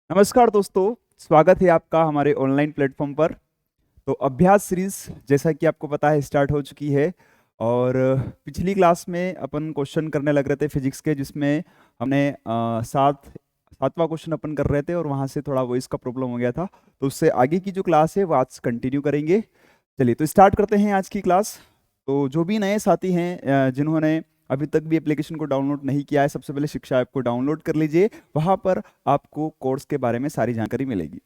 नमस्कार दोस्तों, स्वागत है आपका हमारे ऑनलाइन प्लेटफॉर्म पर। तो अभ्यास सीरीज जैसा कि आपको पता है स्टार्ट हो चुकी है। और पिछली क्लास में अपन क्वेश्चन करने लग रहे थे फिजिक्स के, जिसमें हमने सातवां क्वेश्चन अपन कर रहे थे और वहाँ से थोड़ा वॉइस का प्रॉब्लम हो गया था। तो उससे आगे की जो क्लास है वो आज कंटिन्यू करेंगे। चलिए तो स्टार्ट करते हैं आज की क्लास। तो जो भी नए साथी हैं जिन्होंने अभी तक भी एप्लीकेशन को डाउनलोड नहीं किया है, सबसे पहले शिक्षा ऐप को डाउनलोड कर लीजिए। वहाँ पर आपको कोर्स के बारे में सारी जानकारी मिलेगी।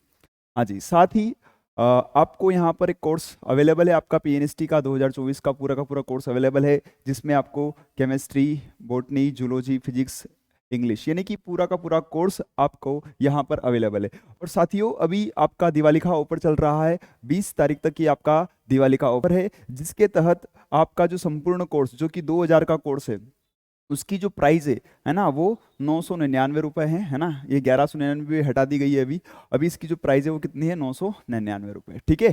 हाँ जी, साथ ही आपको यहाँ पर एक कोर्स अवेलेबल है आपका पीएनएसटी का 2024 का पूरा कोर्स अवेलेबल है, जिसमें आपको chemistry, botany, zoology, physics, English यानी कि पूरा का पूरा कोर्स आपको यहाँ पर अवेलेबल है। और साथियों, अभी आपका दिवाली का ऑफर चल रहा है। 20 तारीख तक की आपका दिवाली का ऑफर है, जिसके तहत आपका जो संपूर्ण कोर्स जो कि 2000 का कोर्स है, उसकी जो प्राइस है ना, वो 999 रुपये है ना। ये 1199 हटा दी गई है अभी। अभी इसकी जो प्राइस है वो कितनी है? 999 रुपये। ठीक है,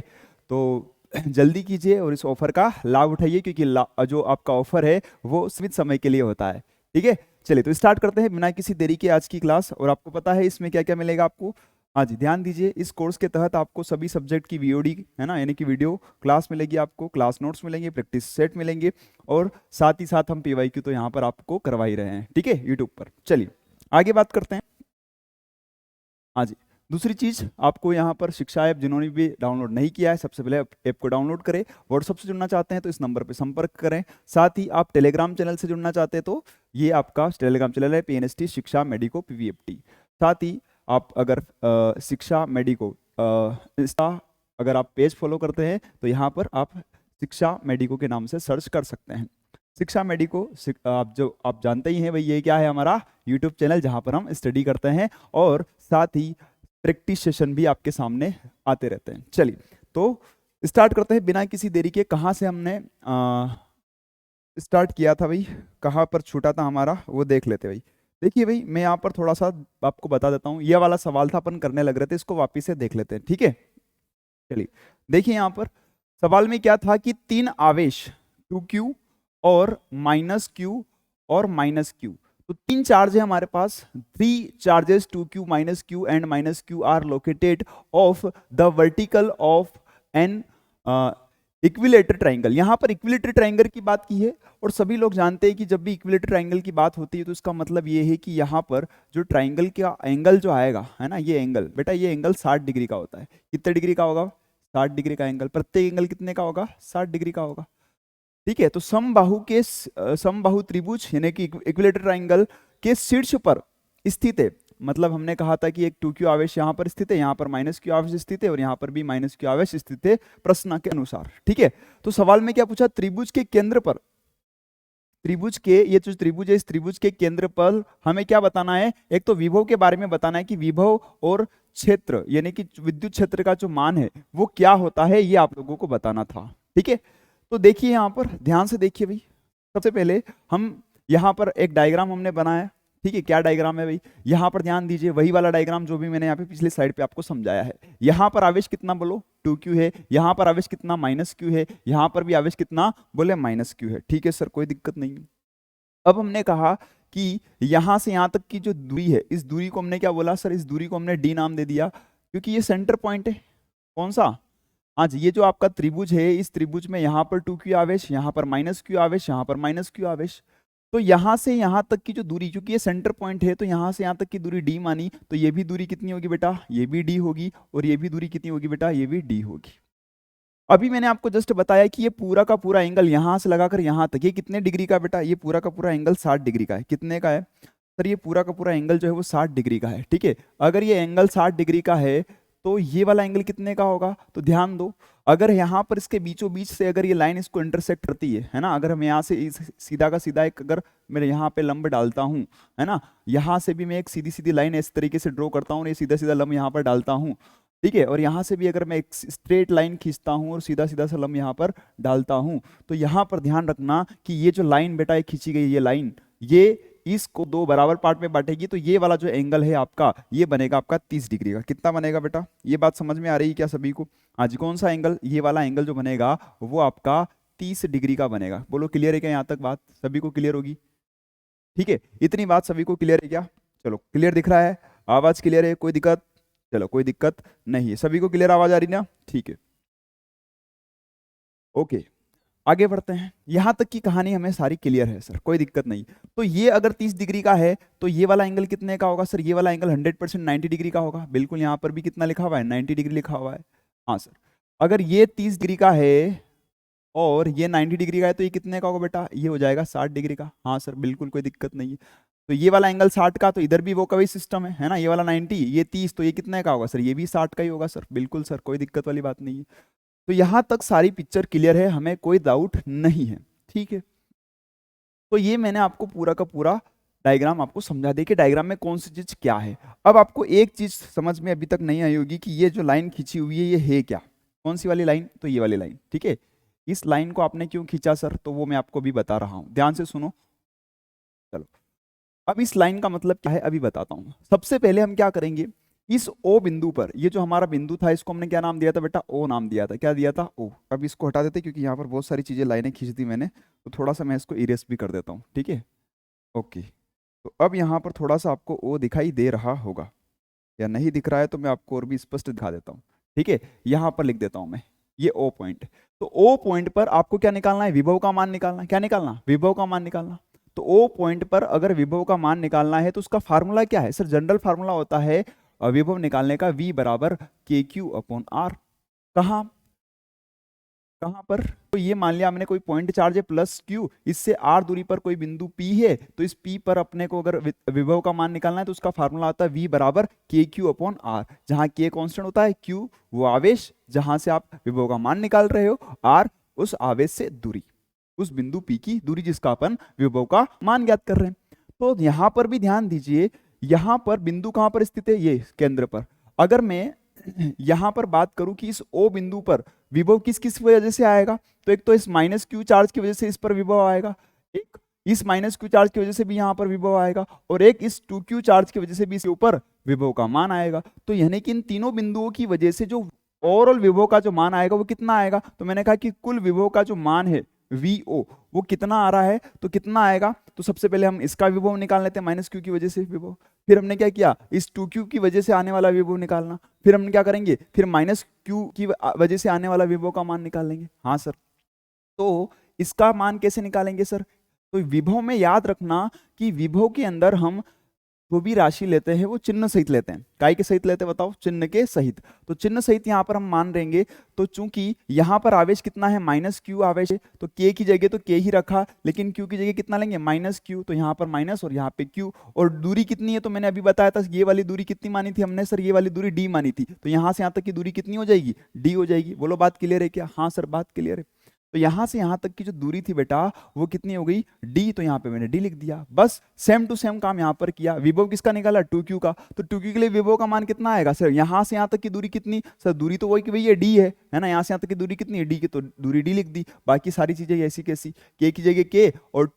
तो जल्दी कीजिए और इस ऑफर का लाभ उठाइए, क्योंकि जो आपका ऑफर है वो सीमित समय के लिए होता है। ठीक है, चलिए तो स्टार्ट करते हैं बिना किसी देरी के आज की क्लास। और आपको पता है इसमें क्या क्या मिलेगा आपको। हाँ जी, ध्यान दीजिए, इस कोर्स के तहत आपको सभी सब्जेक्ट की वीओडी है ना, यानी कि वीडियो क्लास मिलेगी, आपको क्लास नोट्स मिलेंगे, प्रैक्टिस सेट मिलेंगे, और साथ ही साथ हम पीवाईक्यू तो यहाँ पर आपको करवा ही रहे हैं। ठीक है, यूट्यूब पर। चलिए आगे बात करते हैं। हाँ जी, दूसरी चीज आपको यहाँ पर शिक्षा ऐप जिन्होंने भी डाउनलोड नहीं किया है, सबसे पहले ऐप को डाउनलोड करें। व्हाट्सएप से जुड़ना चाहते हैं तो इस नंबर पर संपर्क करें। साथ ही आप टेलीग्राम चैनल से जुड़ना चाहते हैं तो ये आपका टेलीग्राम चैनल है, पीएनएसटी शिक्षा मेडिको पीवीएफटी। साथ ही आप अगर शिक्षा मेडिको इंस्टा अगर आप पेज फॉलो करते हैं तो यहाँ पर आप शिक्षा मेडिको के नाम से सर्च कर सकते हैं। शिक्षा मेडिको आप जानते ही हैं भाई, ये क्या है? हमारा यूट्यूब चैनल, जहाँ पर हम स्टडी करते हैं और साथ ही प्रैक्टिस सेशन भी आपके सामने आते रहते हैं। चलिए तो स्टार्ट करते हैं बिना किसी देरी के। कहाँ से हमने स्टार्ट किया था भाई, कहाँ पर छूटा था हमारा, वो देख लेते भाई। देखिए भाई, मैं यहाँ पर थोड़ा सा आपको बता देता हूँ। ये वाला सवाल था, अपन करने लग रहे थे, इसको वापिस से देख लेते हैं। ठीक है, चलिए देखिए यहाँ पर सवाल में क्या था कि तीन आवेश 2q और -q और -q, तो तीन चार्ज है हमारे पास। Three charges 2q -q and -q are located of the vertical of an equilateral triangle. यहाँ पर इक्विलेटरल ट्राइंगल की बात की है, और सभी लोग जानते हैं कि जब भी इक्विलेटरल ट्राइंगल की बात होती है तो इसका मतलब ये है कि यहाँ पर जो ट्राइंगल का एंगल जो आएगा है ना, ये एंगल बेटा, ये एंगल 60 डिग्री का होता है। कितने डिग्री का होगा? 60 डिग्री का एंगल। प्रत्येक एंगल कितने का होगा? 60 डिग्री का होगा। ठीक है, तो समबाहु त्रिभुज यानी कि इक्विलेटरल ट्राइंगल के शीर्ष पर स्थित है। मतलब हमने कहा था कि एक 2q आवेश यहाँ पर स्थित है, यहाँ पर -q आवेश स्थित है, और यहाँ पर भी -q आवेश स्थित है प्रश्न के अनुसार। ठीक है, तो सवाल में क्या पूछा? त्रिभुज के केंद्र पर, त्रिभुज के, ये जो त्रिभुज है, इस त्रिभुज के केंद्र पर हमें क्या बताना है? एक तो विभव के बारे में बताना है कि विभव और क्षेत्र यानी कि विद्युत क्षेत्र का जो मान है वो क्या होता है, ये आप लोगों को बताना था। ठीक है, तो देखिए यहाँ पर ध्यान से देखिए भाई। सबसे पहले हम यहाँ पर एक डायग्राम हमने बनाया। ठीक है, क्या डायग्राम है भाई? यहाँ पर ध्यान दीजिए, वही वाला डायग्राम जो भी मैंने यहाँ पे पिछली स्लाइड पे आपको समझाया है। यहाँ पर आवेश कितना बोलो? 2q है। यहाँ पर आवेश कितना? -q है। यहाँ पर भी आवेश कितना? बोले -q है। ठीक है सर, कोई दिक्कत नहीं। अब हमने कहा कि यहां से यहां तक की जो दूरी है, इस दूरी को हमने क्या बोला सर? इस दूरी को हमने डी नाम दे दिया, क्योंकि ये सेंटर पॉइंट है। कौन सा? हाँ जी, ये जो आपका त्रिभुज है, इस त्रिभुज में यहाँ पर 2q आवेश, यहाँ पर -q आवेश, यहाँ पर -q आवेश। तो यहाँ से यहाँ तक की जो दूरी, क्योंकि ये सेंटर पॉइंट है, तो यहाँ से यहाँ तक की दूरी d मानी, तो ये भी दूरी कितनी होगी बेटा? ये भी d होगी। और ये भी दूरी कितनी होगी बेटा? ये भी d होगी। अभी मैंने आपको जस्ट बताया कि ये पूरा का पूरा एंगल यहां से लगाकर यहां तक, ये कितने डिग्री का बेटा? ये पूरा का पूरा एंगल 60 डिग्री का है। कितने का है सर? ये पूरा का पूरा एंगल जो है वो 60 डिग्री का है। ठीक है, अगर ये एंगल 60 डिग्री का है तो ये वाला एंगल कितने का होगा? तो ध्यान दो, अगर यहाँ पर इसके बीचों बीच से अगर ये लाइन इसको इंटरसेक्ट करती है ना, अगर हम यहाँ से सीधा का सीधा एक, अगर मैं यहाँ पे लंब डालता हूँ है ना, यहाँ से भी मैं एक सीधी सीधी लाइन इस तरीके से ड्रॉ करता हूँ, ये सीधा सीधा लंब यहाँ पर डालता हूँ। ठीक है, और यहाँ से भी अगर मैं एक स्ट्रेट लाइन खींचता हूँ और सीधा सीधा सा लंब यहाँ पर डालता हूँ, तो यहाँ पर ध्यान रखना कि ये जो लाइन बेटा खींची गई, ये लाइन, ये इसको दो बराबर पार्ट में बांटेगी, तो ये वाला जो एंगल है आपका, ये बनेगा आपका 30 डिग्री का। कितना बनेगा बेटा? ये बात समझ में आ रही है क्या सभी को? आज कौन सा एंगल? ये वाला एंगल जो बनेगा वो आपका 30 डिग्री का बनेगा। बोलो क्लियर है क्या? यहाँ तक बात सभी को क्लियर होगी? ठीक है, इतनी बात सभी को क्लियर है क्या? चलो, क्लियर दिख रहा है? आवाज क्लियर है? कोई दिक्कत? चलो कोई दिक्कत नहीं है, सभी को क्लियर आवाज आ रही ना? ठीक है, ओके, आगे बढ़ते हैं। यहां तक की कहानी हमें सारी क्लियर है सर, कोई दिक्कत नहीं। तो ये अगर 30 डिग्री का है तो ये वाला एंगल कितने का होगा सर? ये वाला एंगल 100% 90 डिग्री का होगा। बिल्कुल, यहाँ पर भी कितना लिखा हुआ है? 90 डिग्री लिखा हुआ है। हाँ सर, अगर ये 30 डिग्री का है और ये 90 डिग्री का है तो ये कितने का होगा बेटा? ये हो जाएगा 60 डिग्री का। हाँ सर, बिल्कुल कोई दिक्कत नहीं है। तो ये वाला एंगल 60 का, तो इधर भी वो का वही सिस्टम है ना? ये वाला 90, ये 30, तो ये कितने का होगा सर? ये भी 60 का ही होगा सर। बिल्कुल सर, कोई दिक्कत वाली बात नहीं है। तो यहां तक सारी पिक्चर क्लियर है, हमें कोई डाउट नहीं है, ठीक है। तो ये मैंने आपको पूरा का पूरा डायग्राम आपको समझा दिया कि डायग्राम में कौन सी चीज क्या है। अब आपको एक चीज समझ में अभी तक नहीं आई होगी कि ये जो लाइन खींची हुई है ये है क्या? कौन सी वाली लाइन? तो ये वाली लाइन, ठीक है। इस लाइन को आपने क्यों खींचा सर? तो वो मैं आपको अभी बता रहा हूं, ध्यान से सुनो। चलो, अब इस लाइन का मतलब क्या है अभी बताता हूं। सबसे पहले हम क्या करेंगे, इस ओ बिंदु पर, ये जो हमारा बिंदु था इसको हमने क्या नाम दिया था बेटा? ओ नाम दिया था। क्या दिया था? ओ। अब इसको हटा देते क्योंकि यहाँ पर बहुत सारी चीजें लाइनें खींच दी मैंने, तो थोड़ा सा मैं इसको इरेज भी कर देता हूँ, ठीक है, ओके। तो अब यहाँ पर थोड़ा सा आपको ओ दिखाई दे रहा होगा, या नहीं दिख रहा है तो मैं आपको और भी स्पष्ट दिखा देता हूँ, ठीक है। यहाँ पर लिख देता हूँ मैं ये ओ पॉइंट। तो ओ पॉइंट पर आपको क्या निकालना है? विभव का मान निकालना है। क्या निकालना? विभव का मान निकालना। तो ओ पॉइंट पर अगर विभव का मान निकालना है तो उसका फार्मूला क्या है सर? जनरल फार्मूला होता है विभव निकालने का, V बराबर के क्यू अपॉन आर। कहाँ कहाँ पर? तो ये मान लिया हमने कोई पॉइंट चार्ज है प्लस क्यू, इससे आर दूरी पर कोई बिंदु P है, तो इस P पर अपने को अगर विभव का मान निकालना है तो उसका फार्मूला आता है V बराबर के क्यू अपॉन आर, जहाँ के कांस्टेंट होता है, Q वो आवेश जहां से आप विभव का मान निकाल रहे हो, आर उस आवेश से दूरी, उस बिंदु P की दूरी जिसका अपन विभव का मान ज्ञात कर रहे हैं। तो यहां पर भी ध्यान दीजिए, यहां पर बिंदु कहां पर स्थित है? ये केंद्र पर। अगर मैं यहां पर बात करूं कि इस O बिंदु पर विभव किस किस वजह से आएगा, तो एक तो इस माइनस क्यू चार्ज की वजह से इस पर विभव आएगा, एक इस माइनस क्यू चार्ज की वजह से भी यहाँ पर विभव आएगा, और एक इस 2q चार्ज की वजह से भी इसके ऊपर विभव का मान आएगा। तो यानी कि इन तीनों बिंदुओं की वजह से जो ओवरऑल विभव का जो मान आएगा वो कितना आएगा? तो मैंने कहा कि कुल विभव का जो मान है VO वो कितना आ रहा है, तो कितना आएगा? तो सबसे पहले हम इसका विभव निकाल लेते हैं, माइनस क्यू की वजह से विभव। फिर हमने क्या किया, इस 2q की वजह से आने वाला विभव निकालना। फिर हम क्या करेंगे, फिर माइनस क्यू की वजह से आने वाला विभव का मान निकाल लेंगे। हाँ सर, तो इसका मान कैसे निकालेंगे सर? तो विभव में याद रखना कि विभव के अंदर हम जो भी राशि लेते हैं वो चिन्ह सहित लेते हैं। काय के सहित लेते हैं बताओ? चिन्ह के सहित। तो चिन्ह सहित यहाँ पर हम मान लेंगे। तो चूंकि यहाँ पर आवेश कितना है? माइनस क्यू आवेश है, तो के की जगह तो के ही रखा, लेकिन क्यू की जगह कितना लेंगे? Minus Q. तो यहाँ पर माइनस और यहाँ पे क्यू। और दूरी कितनी है? तो मैंने अभी बताया था, ये वाली दूरी कितनी मानी थी हमने सर? ये वाली दूरी डी मानी थी। तो यहाँ से यहाँ तक की दूरी कितनी हो जाएगी? डी हो जाएगी। बोलो बात क्लियर है क्या? हाँ सर, बात क्लियर है। तो यहां से यहां तक की जो दूरी थी बेटा वो कितनी हो गई? डी। तो यहां पे मैंने डी लिख दिया। बस सेम टू सेम काम यहां पर किया। विभव किसका निकाला? 2q का। तो 2q के लिए विभव का मान कितना आएगा सर? यहां से यहां तक की दूरी कितनी सर? दूरी तो वही कि भैया डी है ना? यहां से यहां तक की दूरी कितनी है? डी की। तो दूरी डी लिख दी। बाकी सारी चीजें ऐसी कैसी, के की जगह के, और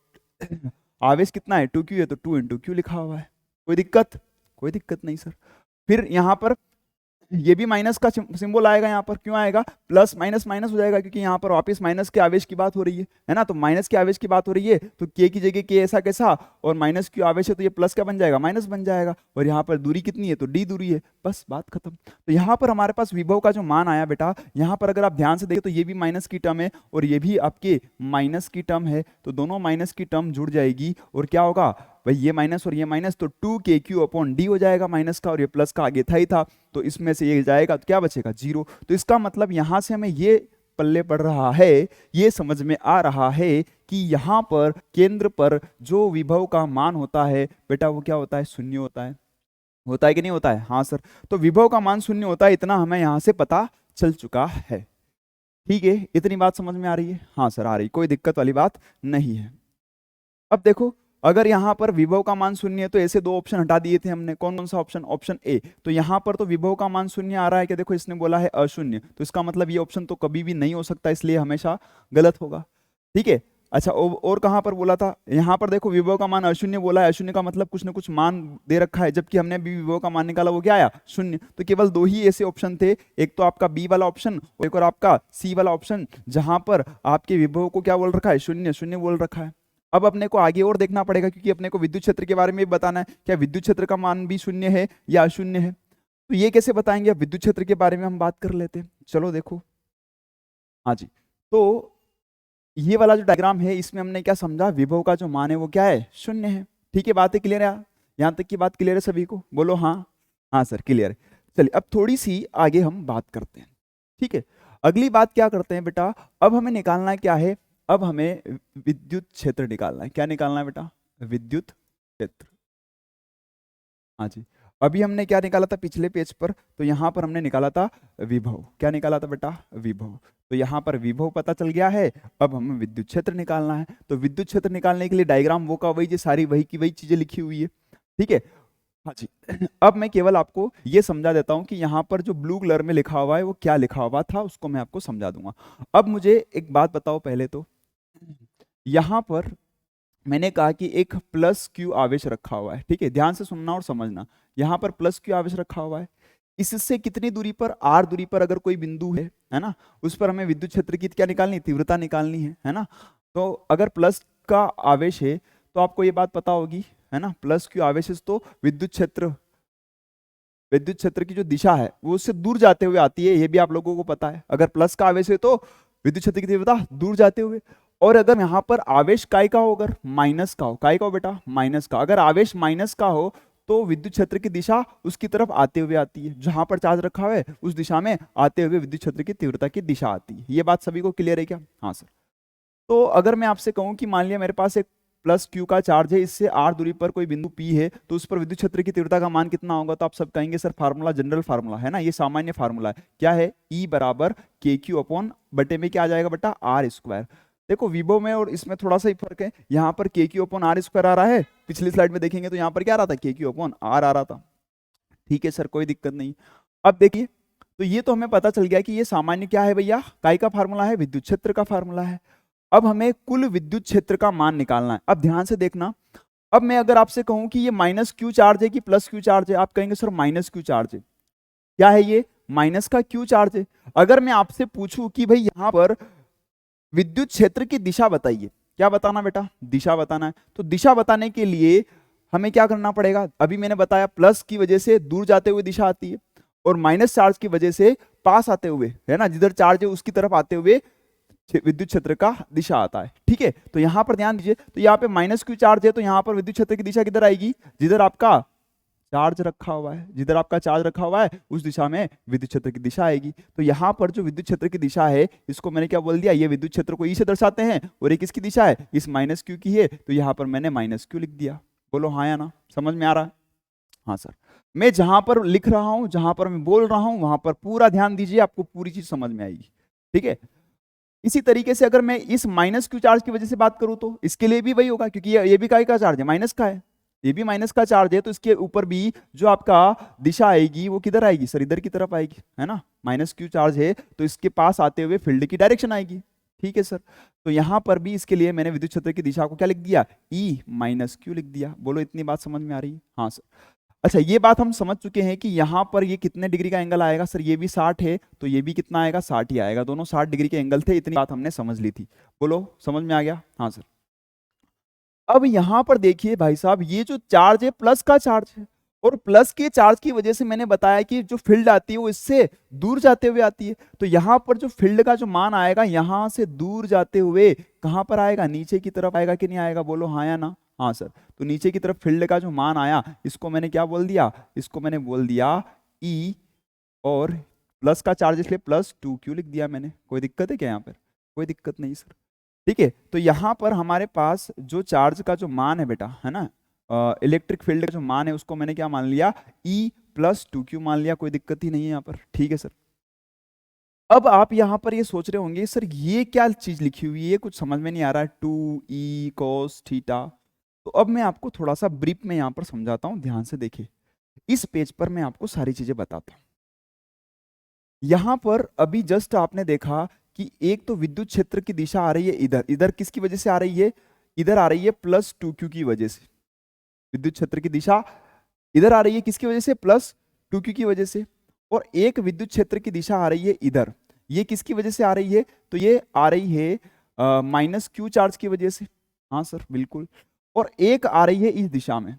आवेश कितना है? 2q है, तो 2 इंटू क्यू लिखा हुआ है। कोई दिक्कत? कोई दिक्कत नहीं सर। फिर यहां पर ये भी माइनस का सिंबल आएगा यहाँ पर। क्यों आएगा? प्लस माइनस माइनस हो जाएगा, क्योंकि यहाँ पर वापस माइनस के आवेश की बात हो रही है ना? तो माइनस के आवेश की बात हो रही है, तो के की जगह के ऐसा कैसा, और माइनस क्यू आवेश है तो ये प्लस क्या बन जाएगा? माइनस बन जाएगा। और यहाँ पर दूरी कितनी है? तो डी दूरी है। बस बात खत्म। तो यहाँ पर हमारे पास विभव का जो मान आया बेटा, यहाँ पर अगर आप ध्यान से देखें तो ये भी माइनस की टर्म है और ये भी आपके माइनस की टर्म है। तो दोनों माइनस की टर्म जुड़ जाएगी और क्या होगा भाई? ये माइनस और ये माइनस, तो 2kq अपॉन डी हो जाएगा माइनस का, और ये प्लस का आगे था ही था, तो इसमें से ये जाएगा तो क्या बचेगा? 0। तो इसका मतलब यहां से हमें ये पल्ले पड़ रहा है, ये समझ में आ रहा है कि यहां पर केंद्र पर जो विभव का मान होता है बेटा वो क्या होता है? शून्य होता है। होता है कि नहीं होता है? हाँ सर। तो विभव का मान शून्य होता है, इतना हमें यहां से पता चल चुका है। ठीक है, इतनी बात समझ में आ रही है? हाँ सर आ रही, कोई दिक्कत वाली बात नहीं है। अब देखो, अगर यहाँ पर विभव का मान शून्य है तो ऐसे दो ऑप्शन हटा दिए थे हमने। कौन कौन सा ऑप्शन? Option A. तो यहाँ पर तो विभव का मान शून्य आ रहा है कि देखो इसने बोला है अशून्य, तो इसका मतलब ये ऑप्शन तो कभी भी नहीं हो सकता, इसलिए हमेशा गलत होगा। ठीक है। अच्छा, और कहाँ पर बोला था? यहाँ पर देखो विभव का मान अशून्य बोला है। अशून्य का मतलब कुछ ना कुछ मान दे रखा है, जबकि हमने भी विभव का मान निकाला, वो क्या आया? शून्य। तो केवल दो ही ऐसे ऑप्शन थे, एक तो आपका बी वाला ऑप्शन और एक और आपका सी वाला ऑप्शन, जहां पर आपके विभव को क्या बोल रखा है? शून्य शून्य बोल रखा है। अब अपने को आगे और देखना पड़ेगा, क्योंकि अपने को विद्युत क्षेत्र के बारे में भी बताना है। क्या विद्युत क्षेत्र का मान भी शून्य है या अशून्य है? तो ये कैसे बताएंगे? अब विद्युत क्षेत्र के बारे में हम बात कर लेते हैं। चलो देखो, हाँ जी, तो ये वाला जो डायग्राम है इसमें हमने क्या समझा, विभव का जो मान है वो क्या है, शून्य है। ठीक है, बात है क्लियर है? यहाँ तक की बात क्लियर है सभी को? बोलो हाँ। हाँ सर क्लियर है। चलिए अब थोड़ी सी आगे हम बात करते हैं। ठीक है, अगली बात क्या करते हैं बेटा, अब हमें निकालना है क्या है, अब हमें विद्युत क्षेत्र निकालना है। क्या निकालना है बेटा? विद्युत क्षेत्र। हाँ जी, अभी हमने क्या निकाला था पिछले पेज पर, तो यहाँ पर हमने निकाला था विभव। क्या निकाला था बेटा? विभव। तो यहाँ पर विभव पता चल गया है, अब हमें विद्युत क्षेत्र निकालना है। तो विद्युत क्षेत्र निकालने के लिए डायग्राम वो का वही, जो सारी वही की वही चीजें लिखी हुई है। ठीक है, हाँ जी। अब मैं केवल आपको ये समझा देता हूँ कि यहाँ पर जो ब्लू कलर में लिखा हुआ है वो क्या लिखा हुआ था, उसको मैं आपको समझा दूंगा। अब मुझे एक बात बताओ पहले तो, यहाँ पर मैंने कहा कि एक प्लस क्यू आवेश रखा हुआ है। ठीक है, ध्यान से सुनना और समझना। यहाँ पर प्लस क्यू आवेश रखा हुआ है, इससे कितनी दूरी पर, आर दूरी पर अगर कोई बिंदु है ना, उस पर हमें विद्युत क्षेत्र की क्या निकालनी है, तीव्रता निकालनी है ना। तो अगर प्लस का आवेश है तो आपको ये बात पता होगी, है ना, प्लस क्यू आवेश है तो विद्युत क्षेत्र की जो दिशा है वो उससे दूर जाते हुए आती है, ये भी आप लोगों को पता है। अगर प्लस का आवेश है तो विद्युत क्षेत्र की तीव्रता दूर जाते हुए, और अगर यहाँ पर आवेश काय का हो, अगर माइनस का हो, काय का हो बेटा, माइनस का, अगर आवेश माइनस का हो तो विद्युत क्षेत्र की दिशा उसकी तरफ आते हुए आती है, जहां पर चार्ज रखा हुआ है उस दिशा में आते हुए विद्युत क्षेत्र की तीव्रता की दिशा आती है। ये बात सभी को क्लियर है क्या? हाँ सर। तो अगर मैं आपसे कहूं कि मान लिया मेरे पास एक प्लस क्यू का चार्ज है, इससे आर दूरी पर कोई बिंदु पी है, तो उस पर विद्युत क्षेत्र की तीव्रता का मान कितना होगा? तो आप सब कहेंगे सर फार्मूला, जनरल फार्मूला है ना, ये सामान्य फार्मूला है। क्या है? ई बराबर के क्यू अपॉन बटे में क्या आ जाएगा बेटा, आर स्क्वायर। देखो विभव में और इसमें थोड़ा सा ही फर्क है, यहाँ पर के क्यू अपॉन आर स्क्वायर आ रहा है, पिछली स्लाइड में देखेंगे तो यहाँ पर क्या आ रहा था, के क्यू अपॉन आर आ रहा था। ठीक है सर, कोई दिक्कत नहीं। अब देखिए, तो ये तो हमें पता चल गया कि ये सामान्य क्या है भैया, काय का फार्मूला है, विद्युत क्षेत्र का फार्मूला है। अब हमें कुल विद्युत क्षेत्र का मान निकालना है। अब ध्यान से देखना, अब मैं अगर आपसे कहूं कि ये माइनस क्यू चार्ज है कि प्लस क्यू चार्ज है, आप कहेंगे सर माइनस क्यू चार्ज है। क्या है ये? माइनस का क्यू चार्ज है। अगर मैं आपसे पूछूं कि भाई यहां पर विद्युत क्षेत्र की दिशा बताइए, क्या बताना बेटा? दिशा बताना है। तो दिशा बताने के लिए हमें क्या करना पड़ेगा? अभी मैंने बताया प्लस की वजह से दूर जाते हुए दिशा आती है, और माइनस चार्ज की वजह से पास आते हुए, है ना, जिधर चार्ज है उसकी तरफ आते हुए विद्युत क्षेत्र का दिशा आता है। ठीक है, तो यहां पर ध्यान दीजिए, तो यहाँ पे माइनस क्यू चार्ज है, तो यहाँ पर विद्युत क्षेत्र की दिशा किधर आएगी? जिधर आपका चार्ज रखा हुआ है, जिधर आपका चार्ज रखा हुआ है उस दिशा में विद्युत क्षेत्र की दिशा आएगी। तो यहाँ पर जो विद्युत क्षेत्र की दिशा है, इसको मैंने क्या बोल दिया, ये विद्युत क्षेत्र को ई से दर्शाते हैं, और ये किसकी दिशा है, इस माइनस क्यू की है, तो यहाँ पर मैंने माइनस क्यू लिख दिया। बोलो हाँ या ना, समझ में आ रहा है? हाँ सर। मैं जहां पर लिख रहा हूं, जहां पर मैं बोल रहा हूं, वहां पर पूरा ध्यान दीजिए, आपको पूरी चीज समझ में आएगी। ठीक है, इसी तरीके से अगर मैं इस माइनस क्यू चार्ज की वजह से बात करूं तो इसके लिए भी वही होगा, क्योंकि ये भी काय का चार्ज है, माइनस का है, ये भी माइनस का चार्ज है, तो इसके ऊपर भी जो आपका दिशा आएगी वो किधर आएगी सर, इधर की तरफ आएगी, है ना। माइनस क्यू चार्ज है तो इसके पास आते हुए फील्ड की डायरेक्शन आएगी। ठीक है सर, तो यहां पर भी इसके लिए मैंने विद्युत क्षेत्र की दिशा को क्या लिख दिया, ई माइनस क्यू लिख दिया। बोलो इतनी बात समझ में आ रही है? हाँ सर। अच्छा, ये बात हम समझ चुके हैं कि यहाँ पर ये कितने डिग्री का एंगल आएगा सर, ये भी 60 है तो ये भी कितना आएगा, 60 ही आएगा, दोनों 60 डिग्री के एंगल थे, इतनी बात हमने समझ ली थी। बोलो समझ में आ गया? हाँ सर। अब यहाँ पर देखिए भाई साहब, ये जो चार्ज है प्लस का चार्ज है, और प्लस के चार्ज की वजह से मैंने बताया कि जो फील्ड आती है वो इससे दूर जाते हुए आती है, तो यहाँ पर जो फील्ड का जो मान आएगा यहाँ से दूर जाते हुए कहाँ पर आएगा, नीचे की तरफ आएगा कि नहीं आएगा? बोलो हाँ या ना। हाँ सर। तो नीचे की तरफ फील्ड का जो मान आया, इसको मैंने क्या बोल दिया, इसको मैंने बोल दिया ई, और प्लस का चार्ज इसलिए प्लस 2q लिख दिया मैंने। कोई दिक्कत है क्या यहाँ पर? कोई दिक्कत नहीं सर। ठीक है, तो यहाँ पर हमारे पास जो चार्ज का जो मान है बेटा, है ना, इलेक्ट्रिक फील्ड का जो मान है उसको मैंने क्या मान लिया, ई प्लस 2q मान लिया, कोई दिक्कत ही नहीं है यहाँ पर। ठीक है सर। अब आप यहाँ पर ये सोच रहे होंगे सर ये क्या चीज लिखी हुई है, कुछ समझ में नहीं आ रहा है, 2e cos थीटा। तो अब मैं आपको थोड़ा सा ब्रीफ में यहाँ पर समझाता हूँ, ध्यान से देखिए। इस पेज पर मैं आपको सारी चीजें बताता हूँ। यहाँ पर अभी जस्ट आपने देखा कि एक तो विद्युत क्षेत्र की दिशा आ रही है इधर, इधर किसकी वजह से आ रही है, इधर आ रही है प्लस 2q की वजह से। विद्युत क्षेत्र की दिशा इधर आ रही है किसकी वजह से, प्लस 2q की वजह से। और एक विद्युत क्षेत्र की दिशा आ रही है इधर, ये किसकी वजह से आ रही है, तो ये आ रही है माइनस क्यू चार्ज की वजह से। हाँ सर बिल्कुल। और एक आ रही है इस दिशा में,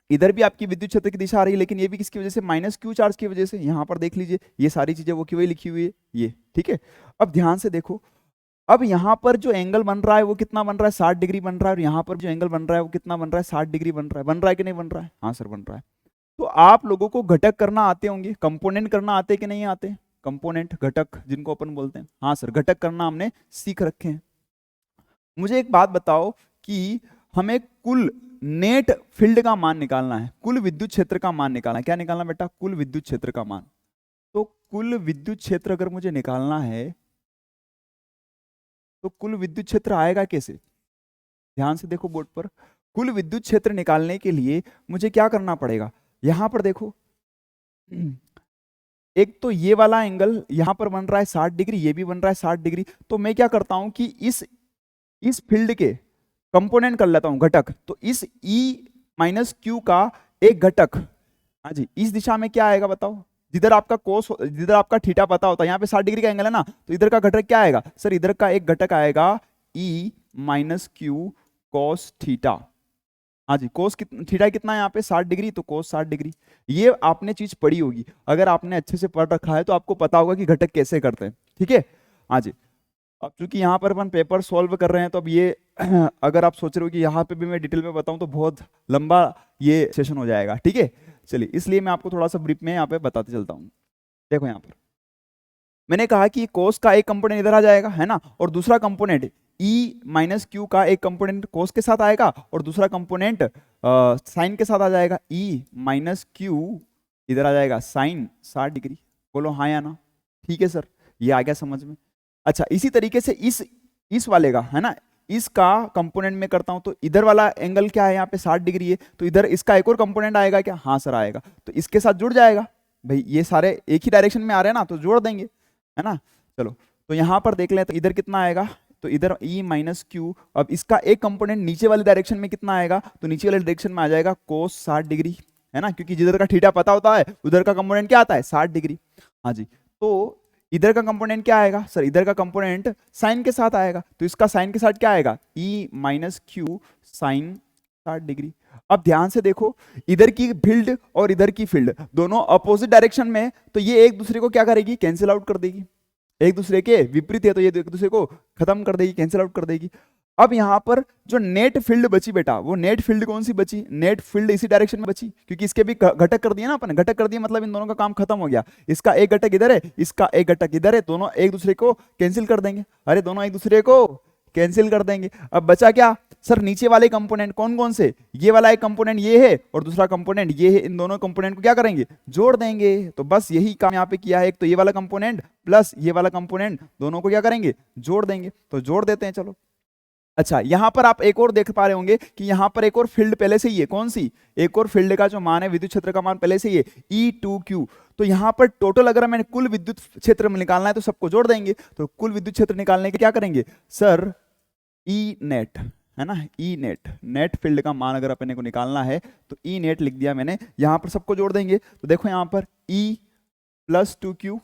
इधर भी आपकी विद्युत क्षेत्र की दिशा आ रही है, लेकिन ये भी किसकी वजह से, माइनस क्यू चार्ज की वजह से। यहाँ पर देख लीजिए ये सारी चीजें वो की वही लिखी हुई है ये, ठीक है। अब ध्यान से देखो, अब यहाँ पर जो एंगल बन रहा है वो कितना बन रहा है, 60 डिग्री बन रहा है, और यहाँ पर जो एंगल बन रहा है वो कितना बन रहा है, 60 डिग्री बन रहा है कि नहीं बन रहा है? हाँ सर बन रहा है। तो आप लोगों को घटक करना आते होंगे, कंपोनेंट करना आते कि नहीं आते? कंपोनेंट, घटक जिनको अपन बोलते हैं, हाँ सर घटक करना हमने सीख रखे हैं। मुझे एक बात बताओ कि हमें कुल नेट फील्ड का मान निकालना है, कुल विद्युत क्षेत्र का मान निकालना है। क्या निकालना बेटा? कुल विद्युत क्षेत्र का मान। तो कुल विद्युत क्षेत्र अगर मुझे निकालना है तो कुल विद्युत क्षेत्र आएगा कैसे? ध्यान से देखो बोर्ड पर, कुल विद्युत क्षेत्र निकालने के लिए मुझे क्या करना पड़ेगा? यहां पर देखो, एक तो ये वाला एंगल यहां पर बन रहा है 60 डिग्री, ये भी बन रहा है 60 डिग्री। तो मैं क्या करता हूं कि इस फील्ड के कंपोनेंट कर लेता हूं, घटक। तो इस E माइनस क्यू का एक घटक, हाँ जी, इस दिशा में क्या आएगा बताओ? जिधर आपका कोस, जिधर आपका थीटा पता होता है, यहाँ पे 60 डिग्री का एंगल है ना, तो इधर का घटक क्या आएगा सर? इधर का एक घटक आएगा E minus Q cos theta. हाँ जी, कोस थीटा कितना है यहाँ पे? 60 डिग्री, तो कोस 60 डिग्री। ये आपने चीज पढ़ी होगी, अगर आपने अच्छे से पढ़ रखा है तो आपको पता होगा कि घटक कैसे करते हैं, ठीक है। हाँ जी, अब चूंकि यहाँ पर अपन पेपर सॉल्व कर रहे हैं तो अब ये अगर आप सोच रहे हो कि यहाँ पे भी मैं डिटेल में बताऊं तो बहुत लंबा ये सेशन हो जाएगा, ठीक है। चलिए, इसलिए मैं आपको थोड़ा सा ब्रीफ में यहाँ पे बताते चलता हूँ। देखो यहाँ पर मैंने कहा कि कोस का एक कंपोनेंट इधर आ जाएगा, है ना, और दूसरा कंपोनेंट E माइनस क्यू का एक कंपोनेंट कोस के साथ आएगा, और दूसरा कंपोनेंट साइन के साथ आ जाएगा। E माइनस क्यू इधर आ जाएगा साइन 60 डिग्री। बोलो हाँ या ना? ठीक है सर, ये आ गया समझ में। अच्छा, इसी तरीके से इस वाले का, है ना, इसका कंपोनेंट में करता हूं तो इधर वाला एंगल क्या है यहाँ पे? 60 डिग्री है, तो इधर इसका एक और कंपोनेंट आएगा क्या? हाँ सर आएगा, तो इसके साथ जुड़ जाएगा। भाई ये सारे एक ही डायरेक्शन में आ रहे हैं ना, तो जोड़ देंगे, है ना। चलो, तो यहां पर देख लें तो इधर कितना आएगा? तो इधर E माइनस क्यू, अब इसका एक कंपोनेंट नीचे वाले डायरेक्शन में कितना आएगा? तो नीचे वाले डायरेक्शन में आ जाएगा कोस 60 डिग्री, है ना, क्योंकि जिधर का थीटा पता होता है उधर का कंपोनेंट क्या आता है? 60 डिग्री। हाँ जी, तो इधर का कंपोनेंट क्या आएगा सर? इधर का कंपोनेंट साइन के साथ आएगा, तो इसका साइन के साथ क्या आएगा? E minus Q sine 60 degree. अब ध्यान से देखो, इधर की फील्ड और इधर की फील्ड दोनों अपोजिट डायरेक्शन में, तो ये एक दूसरे को क्या करेगी? कैंसिल आउट कर देगी। एक दूसरे के विपरीत है तो ये एक दूसरे को खत्म कर देगी, कैंसिल आउट कर देगी। अब यहां पर जो नेट फील्ड बची बेटा, वो नेट फील्ड कौन सी बची? नेट फील्ड इसी डायरेक्शन में बची, क्योंकि इसके भी घटक कर दिए ना अपन, घटक कर दिए मतलब इन दोनों का काम खत्म हो गया। इसका एक घटक इधर है, इसका एक घटक इधर है, दोनों एक दूसरे को कैंसिल कर देंगे। अरे दोनों एक दूसरे को कैंसिल कर देंगे। अब बचा क्या सर? नीचे वाले कंपोनेंट कौन कौन से? ये वाला एक कंपोनेंट ये है और दूसरा कंपोनेंट ये है, इन दोनों कंपोनेंट को क्या करेंगे? जोड़ देंगे। तो बस यही काम यहाँ पे किया है, एक तो ये वाला कंपोनेंट प्लस ये वाला कंपोनेंट, दोनों को क्या करेंगे? जोड़ देंगे। तो जोड़ देते हैं, चलो। अच्छा, यहां पर आप एक और देख पा रहे होंगे कि यहां पर एक और फील्ड पहले से ही है। कौन सी? एक और फील्ड का जो मान है, विद्युत क्षेत्र का मान पहले से ही है, E2Q। तो यहां पर टोटल अगर मैंने कुल विद्युत क्षेत्र में निकालना है तो सबको जोड़ देंगे। तो कुल विद्युत क्षेत्र निकालने के क्या करेंगे सर? E नेट, है ना, E नेट, नेट फील्ड का मान अगर अपने को निकालना है तो E नेट लिख दिया मैंने, यहां पर सबको जोड़ देंगे। तो देखो यहां पर E प्लस 2Q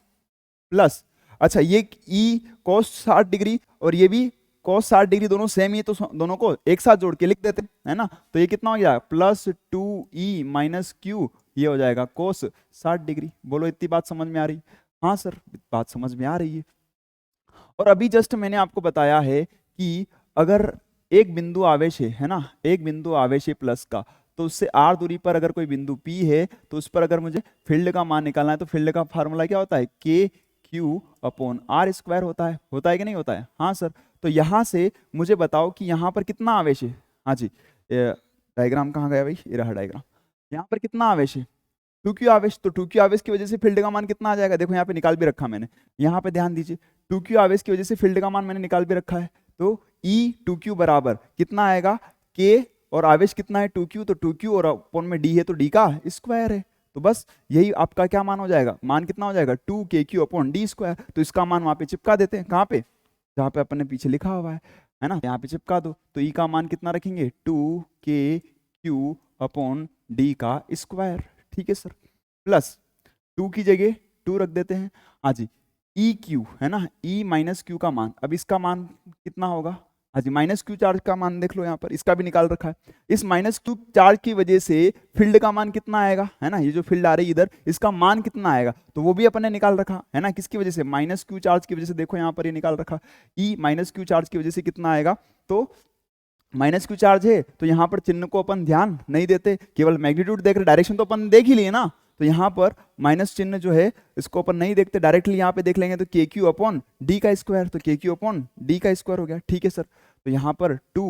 प्लस, अच्छा ये E cos 60 डिग्री और ये भी cos 60 डिग्री, दोनों सेम ही है, तो दोनों को एक साथ जोड़ के लिख देते हैं, है ना। तो ये कितना हो गया? प्लस 2E माइनस क्यू, ये हो जाएगा cos 60 डिग्री। बोलो इतनी बात समझ में आ रही? हाँ सर, बात समझ में आ रही है। और अभी जस्ट मैंने आपको बताया है कि अगर एक बिंदु आवेश है ना, एक बिंदु आवेश है प्लस का, तो उससे r दूरी पर अगर कोई बिंदु P है तो उस पर अगर मुझे फील्ड का मान निकालना है तो फील्ड का फार्मूला क्या होता है? K Q upon R square होता है कि नहीं होता है? हाँ सर। तो यहां से मुझे बताओ कि यहाँ पर कितना आवेश है? हाँ जी, डायग्राम कहाँ गया भाई? ये रहा डायग्राम। यहाँ पर कितना आवेश है? 2Q आवेश। तो 2Q आवेश की वजह से फील्ड का मान कितना आ जाएगा? देखो यहाँ पे निकाल भी रखा मैंने, यहाँ पे ध्यान दीजिए, 2Q आवेश की वजह से फील्ड का मान मैंने निकाल भी रखा है। तो E2Q बराबर कितना आएगा? K और आवेश कितना है? 2Q, तो 2Q और अपॉन में D है तो D का स्क्वायर है। तो बस यही आपका क्या मान हो जाएगा? मान कितना हो जाएगा? 2KQ upon D square. तो इसका मान वहां पे चिपका देते हैं, कहाँ पे? जहाँ पे अपन ने पीछे लिखा हुआ है ना, यहाँ पे चिपका दो। तो E का मान कितना रखेंगे? 2KQ अपॉन D का स्क्वायर। ठीक है सर, प्लस 2 की जगह 2 रख देते हैं। हाँ जी, E Q, है ना, E माइनस क्यू का मान, अब इसका मान कितना होगा? हाँ जी, माइनस क्यू चार्ज का मान देख लो यहाँ पर, इसका भी निकाल रखा है। इस माइनस क्यू चार्ज की वजह से फील्ड का मान कितना आएगा, है ना, ये जो फील्ड आ रही है इधर, इसका मान कितना आएगा, तो वो भी अपन ने निकाल रखा है ना, किसकी वजह से, माइनस क्यू चार्ज की वजह से। देखो यहाँ पर ये निकाल रखा, ई माइनस क्यू चार्ज की वजह से कितना आएगा, तो माइनस क्यू चार्ज है तो यहाँ पर चिन्ह को अपन ध्यान नहीं देते, केवल मैग्नीट्यूड देख रहे, डायरेक्शन तो अपन देख ही लिए ना, तो यहाँ पर माइनस चिन्ह जो है इसको अपन नहीं देखते, डायरेक्टली यहाँ पे देख लेंगे तो के क्यू अपॉन डी का स्क्वायर, तो के क्यू अपॉन डी का स्क्वायर हो गया। ठीक है सर, तो यहाँ पर 2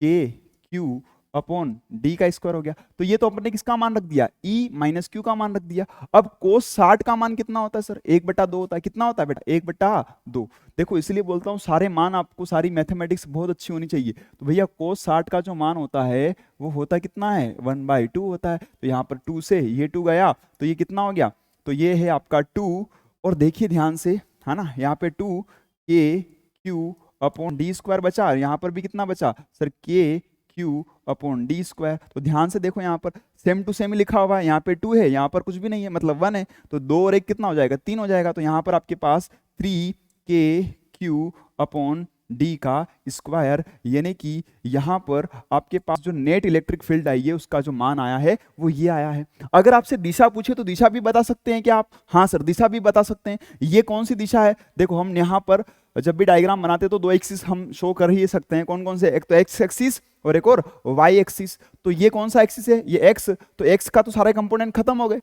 k q अपॉन डी का स्क्वायर हो गया। तो ये तो अपने किसका मान रख दिया, ई माइनस क्यू का मान रख दिया। अब कोस 60 का मान कितना होता है सर, 1/2 होता है। कितना होता है बेटा, 1/2। देखो इसलिए बोलता हूँ सारे मान आपको, सारी मैथमेटिक्स बहुत अच्छी होनी चाहिए। तो भैया कोस 60 का जो मान होता है वो होता कितना है, 1/2 होता है। तो यहाँ पर 2 से ये 2 गया तो ये कितना हो गया, तो ये है आपका 2। और देखिए ध्यान से, है ना, यहाँ पे 2 k q upon D square बचा, यहाँ पर भी कितना बचा सर, के क्यू अपॉन डी स्क्वायर। तो ध्यान से देखो यहाँ पर सेम टू सेम लिखा हुआ है, यहाँ पे 2 है, यहाँ पर कुछ भी नहीं है, मतलब 1 है, तो 2 और 1 कितना हो जाएगा, 3 हो जाएगा। तो यहाँ पर आपके पास 3k अपॉन डी का स्क्वायर, यानी कि यहाँ पर आपके पास जो नेट इलेक्ट्रिक फील्ड आई है उसका जो मान आया है वो ये आया है। अगर आपसे दिशा पूछे तो दिशा भी बता सकते हैं क्या आप, हाँ सर दिशा भी बता सकते हैं। ये कौन सी दिशा है, देखो हम यहाँ पर जब भी डायग्राम बनाते तो 2 एक्सिस हम शो कर ही सकते हैं, कौन कौन से, एक तो एक्स एक्सिस और एक और वाई एक्सिस। तो ये कौन सा एक्सिस है, ये एक्स, तो एक्स का तो सारे कंपोनेंट खत्म हो गए,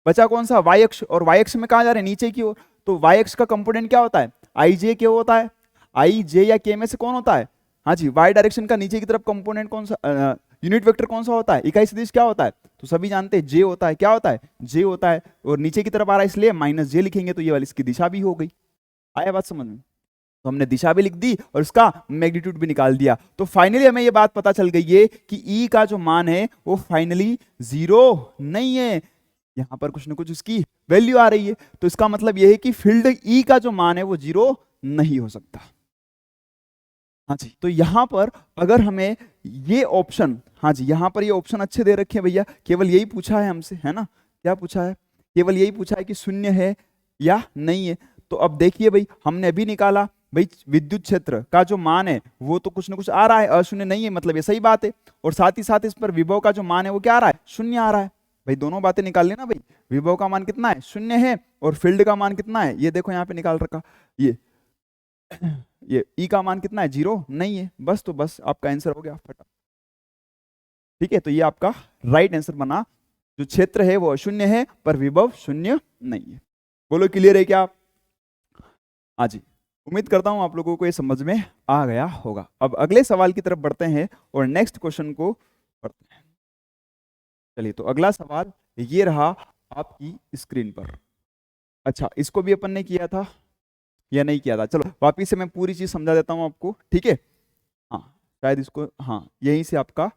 बचा कौन सा, वाई अक्ष। और वाई अक्ष में कहाँ जा रहे हैं, नीचे की ओर। तो वाई अक्ष का कंपोनेंट क्या होता है, आई जे के होता है, आई जे या के में से कौन होता है, हाँ जी, वाई डायरेक्शन का नीचे की तरफ कंपोनेंट कौन सा, यूनिट वेक्टर कौन सा होता है, इकाई सदिश क्या होता है, तो सभी जानते हैं जे होता है, क्या होता है, जे होता है। और नीचे की तरफ आ रहा है इसलिए माइनस जे लिखेंगे, तो ये वाली इसकी दिशा भी हो गई। आया बात समझ में, तो हमने दिशा भी लिख दी और इसका मैग्नीट्यूड भी निकाल दिया। तो फाइनली हमें ये बात पता चल गई है कि ई का जो मान है वो फाइनली 0 नहीं है, यहां पर कुछ ना कुछ इसकी वैल्यू आ रही है। तो इसका मतलब यह है कि फील्ड ई का जो मान है वो 0 नहीं हो सकता। हाँ जी, तो यहां पर अगर हमें ये ऑप्शन, हाँ जी यहां पर ये ऑप्शन अच्छे दे रखे हैं भैया, केवल यही पूछा है हमसे, है ना, क्या पूछा है, केवल यही पूछा है कि शून्य है या नहीं है। तो अब देखिए भाई, हमने अभी निकाला भाई विद्युत क्षेत्र का जो मान है वो तो कुछ ना कुछ आ रहा है, अशून्य नहीं है, मतलब ये सही बात है। और साथ ही साथ इस पर विभव का जो मान है वो क्या आ रहा है, शून्य आ रहा है। भाई दोनों बातें निकाल लेना भाई, विभव का मान कितना है, शून्य है, और फील्ड का मान कितना है, ये देखो यहाँ पे निकाल रखा, ये ई का मान कितना है, 0 नहीं है, बस तो बस आपका आंसर हो गया फटा। ठीक है, तो ये आपका राइट आंसर बना, जो क्षेत्र है वो अशून्य है पर विभव शून्य नहीं है। बोलो क्लियर है क्या आप, हाँ जी, उम्मीद करता हूं आप लोगों को ये समझ में आ गया होगा। अब अगले सवाल की तरफ बढ़ते हैं और नेक्स्ट क्वेश्चन को पढ़ते हैं। चलिए, तो अगला सवाल ये रहा आपकी स्क्रीन पर। अच्छा, इसको भी अपन ने किया था या नहीं किया था, चलो वापिस से मैं पूरी चीज समझा देता हूं आपको, ठीक है। हाँ शायद इसको, हाँ यहीं से आपका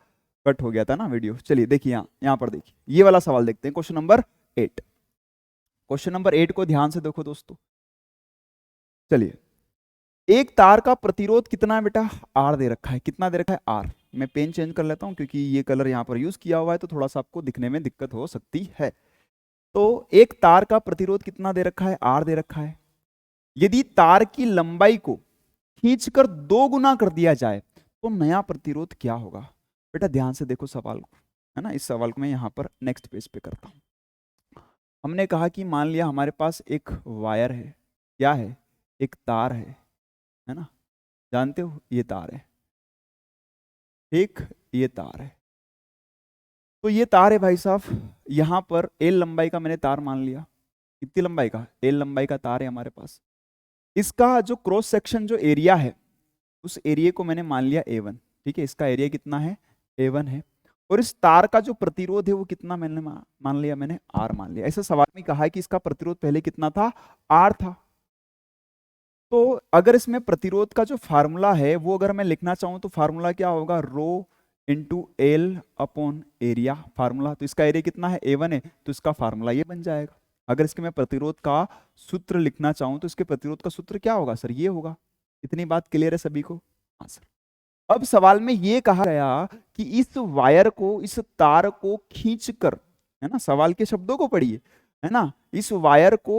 कट हो गया था ना वीडियो। चलिए देखिए, यहाँ पर देखिए, ये वाला सवाल देखते हैं, क्वेश्चन नंबर 8। क्वेश्चन नंबर 8 को ध्यान से देखो दोस्तों। चलिए, एक तार का प्रतिरोध कितना है बेटा, आर दे रखा है, कितना दे रखा है, आर। मैं पेन चेंज कर लेता हूं क्योंकि ये कलर यहाँ पर यूज किया हुआ है तो थोड़ा सा आपको दिखने में दिक्कत हो सकती है। तो एक तार का प्रतिरोध कितना दे रखा है, आर दे रखा है। यदि तार की लंबाई को खींचकर 2 गुना कर दिया जाए तो नया प्रतिरोध क्या होगा। बेटा ध्यान से देखो सवाल को, है ना, इस सवाल को मैं यहाँ पर नेक्स्ट पेज पे करता हूँ। हमने कहा कि मान लिया हमारे पास एक वायर है, क्या है, एक तार है ना, जानते हो ये तार है, एक ये तार है। तो ये तार है भाई साहब, यहां पर एल लंबाई का मैंने तार मान लिया, कितनी लंबाई का, एल लंबाई का तार है हमारे पास। इसका जो क्रॉस सेक्शन जो एरिया है उस एरिया को मैंने मान लिया A1, ठीक है, इसका एरिया कितना है, A1 है। और इस तार का जो प्रतिरोध है वो कितना मैंने मान लिया, मैंने R मान लिया। ऐसा सवाल में कहा है कि इसका प्रतिरोध पहले कितना था, R था। तो अगर इसमें प्रतिरोध का जो फार्मूला है वो अगर मैं लिखना चाहूं तो फार्मूला क्या होगा, rho into L upon area formula. तो इसका एरिया कितना है, A1 है, तो इसका फार्मूला ये बन जाएगा। अगर इसके मैं प्रतिरोध का सूत्र लिखना चाहूं तो इसके प्रतिरोध का सूत्र क्या होगा सर, ये होगा। इतनी बात क्लियर है सभी को, हाँ सर। अब सवाल में ये कहा गया कि इस वायर को, इस तार को खींचकर, है ना, सवाल के शब्दों को पढ़िए, है ना, इस वायर को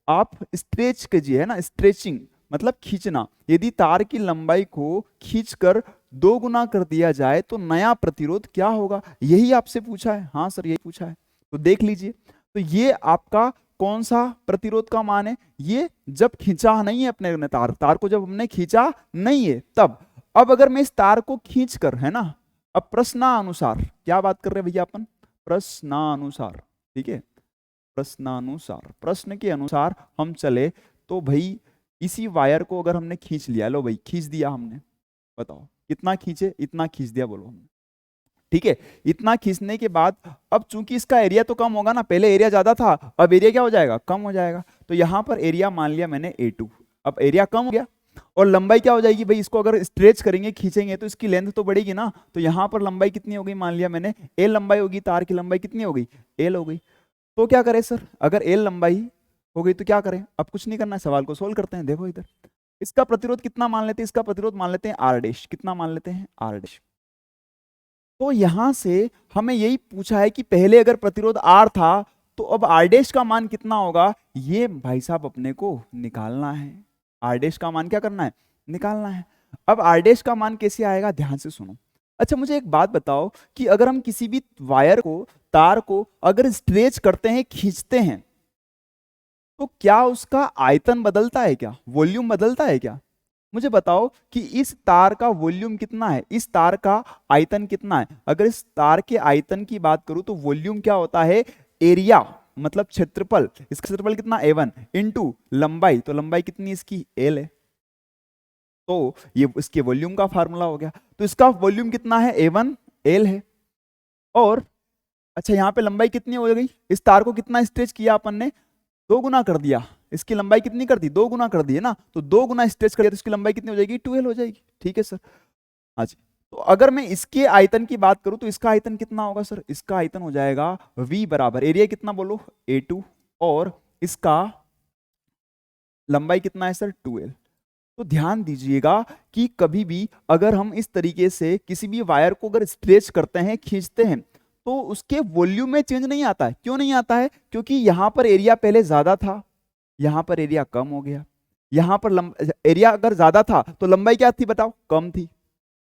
आप स्ट्रेच कीजिए, है ना, स्ट्रेचिंग मतलब खींचना। यदि तार की लंबाई को खींचकर 2 गुना कर दिया जाए तो नया प्रतिरोध क्या होगा, यही आपसे पूछा है। हाँ सर यही पूछा है, तो देख लीजिए। तो ये आपका कौन सा प्रतिरोध का मान है, ये जब खींचा नहीं है अपने ने तार को जब हमने खींचा नहीं है तब। अब अगर मैं इस तार को खींच कर, है ना, अब प्रश्नानुसार, क्या बात कर रहे हैं भैया अपन, प्रश्नानुसार, ठीक है, प्रश्नानुसार, प्रश्न के अनुसार हम चले तो भाई इसी वायर को अगर हमने खींच लिया, लो भाई खींच दिया हमने, बताओ कितना खींचे, इतना खींच दिया, बोलो हमने, ठीक है। इतना खींचने के बाद अब चूंकि इसका एरिया तो कम होगा ना, पहले एरिया ज्यादा था, अब एरिया क्या हो जाएगा, कम हो जाएगा। तो यहां पर एरिया मान लिया मैंने A2, अब एरिया कम हो गया और लंबाई क्या हो जाएगी भाई, इसको अगर स्ट्रेच करेंगे खींचेंगे तो इसकी लेंथ तो बढ़ेगी ना। तो यहां पर लंबाई कितनी हो गई, मान लिया मैंने L लंबाई होगी, तार की लंबाई कितनी हो गई, L हो गई। तो क्या करें सर, अगर L लंबाई हो गई तो क्या करें, अब कुछ नहीं करना है, सवाल को सोल्व करते हैं। देखो इधर इसका प्रतिरोध कितना मान लेते हैं, इसका प्रतिरोध मान लेते हैं R डैश, कितना मान लेते हैं, R डैश। तो यहां से हमें यही पूछा है कि पहले अगर प्रतिरोध R था तो अब R डैश का मान कितना होगा, ये भाई साहब अपने को निकालना है। R डैश का मान क्या करना है, निकालना है। अब R डैश का मान कैसे आएगा, ध्यान से सुनो। अच्छा मुझे एक बात बताओ कि अगर हम किसी भी वायर को, तार को अगर स्ट्रेच करते हैं, खींचते हैं, तो क्या उसका आयतन बदलता है, क्या वॉल्यूम बदलता है क्या, मुझे बताओ कि इस तार का वॉल्यूम कितना है, इस तार का आयतन कितना है। अगर इस तार के आयतन की बात करूं तो वॉल्यूम क्या होता है, एरिया मतलब क्षेत्रफल, इसका क्षेत्रफल कितना A1 इंटू लंबाई, तो लंबाई कितनी इसकी L है, तो ये इसके वॉल्यूम का फार्मूला हो गया। तो इसका वॉल्यूम कितना है, A1 L है। और अच्छा यहाँ पे लंबाई कितनी हो गई, इस तार को कितना स्ट्रेच किया अपन ने, 2 गुना कर दिया, इसकी लंबाई कितनी कर दी, 2 गुना कर दी है ना, तो 2 गुना स्ट्रेच कर दिया तो इसकी लंबाई कितनी हो जाएगी, 2L हो जाएगी, ठीक है सर। हाँ जी, तो अगर मैं इसके आयतन की बात करूं तो इसका आयतन कितना होगा सर, इसका आयतन हो जाएगा V बराबर, एरिया कितना बोलो A2, और इसका लंबाई कितना है सर 2L। तो ध्यान दीजिएगा कि कभी भी अगर हम इस तरीके से किसी भी वायर को अगर स्ट्रेच करते हैं, खींचते हैं, तो उसके वॉल्यूम में चेंज नहीं आता है। क्यों नहीं आता है, क्योंकि यहां पर एरिया पहले ज्यादा था, यहां पर एरिया कम हो गया। यहां पर एरिया अगर ज्यादा था तो लंबाई क्या थी बताओ, कम थी।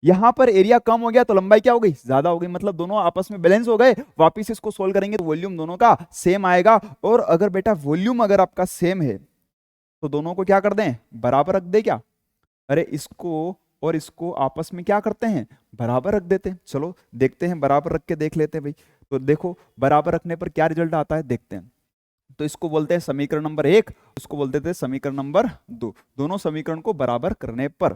यहां पर एरिया कम हो गया तो लंबाई क्या हो गई, ज्यादा हो गई, मतलब दोनों आपस में बैलेंस हो गए। वापिस इसको सोल्व करेंगे तो वॉल्यूम दोनों का सेम आएगा। और अगर बेटा वॉल्यूम अगर आपका सेम है तो दोनों को क्या कर दें, बराबर रख दे क्या, अरे इसको और इसको आपस में क्या करते हैं, बराबर रख देते हैं। चलो देखते हैं, बराबर रख के देख लेते हैं भाई। तो देखो बराबर रखने पर क्या रिजल्ट आता है, देखते हैं। तो इसको बोलते हैं समीकरण नंबर 1, इसको बोलते थे समीकरण नंबर 2, दोनों समीकरण को बराबर करने पर,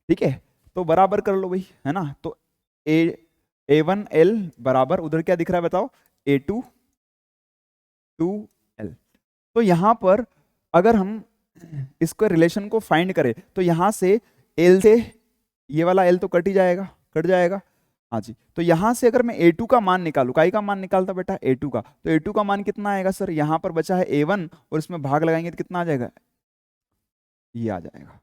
ठीक है। तो बराबर कर लो भाई, है ना। तो A1L बराबर, उधर क्या दिख रहा है बताओ, A2 2L। तो यहां पर अगर हम इसको रिलेशन को फाइंड करें तो यहां से L से ये वाला L तो कट ही जाएगा, कट जाएगा। हाँ जी, तो यहां से अगर मैं A2 का मान निकालू, काई का मान निकालता बेटा, A2 का, तो A2 का मान कितना आएगा सर, यहां पर बचा है A1 और इसमें भाग लगाएंगे तो कितना आ जाएगा, ये आ जाएगा।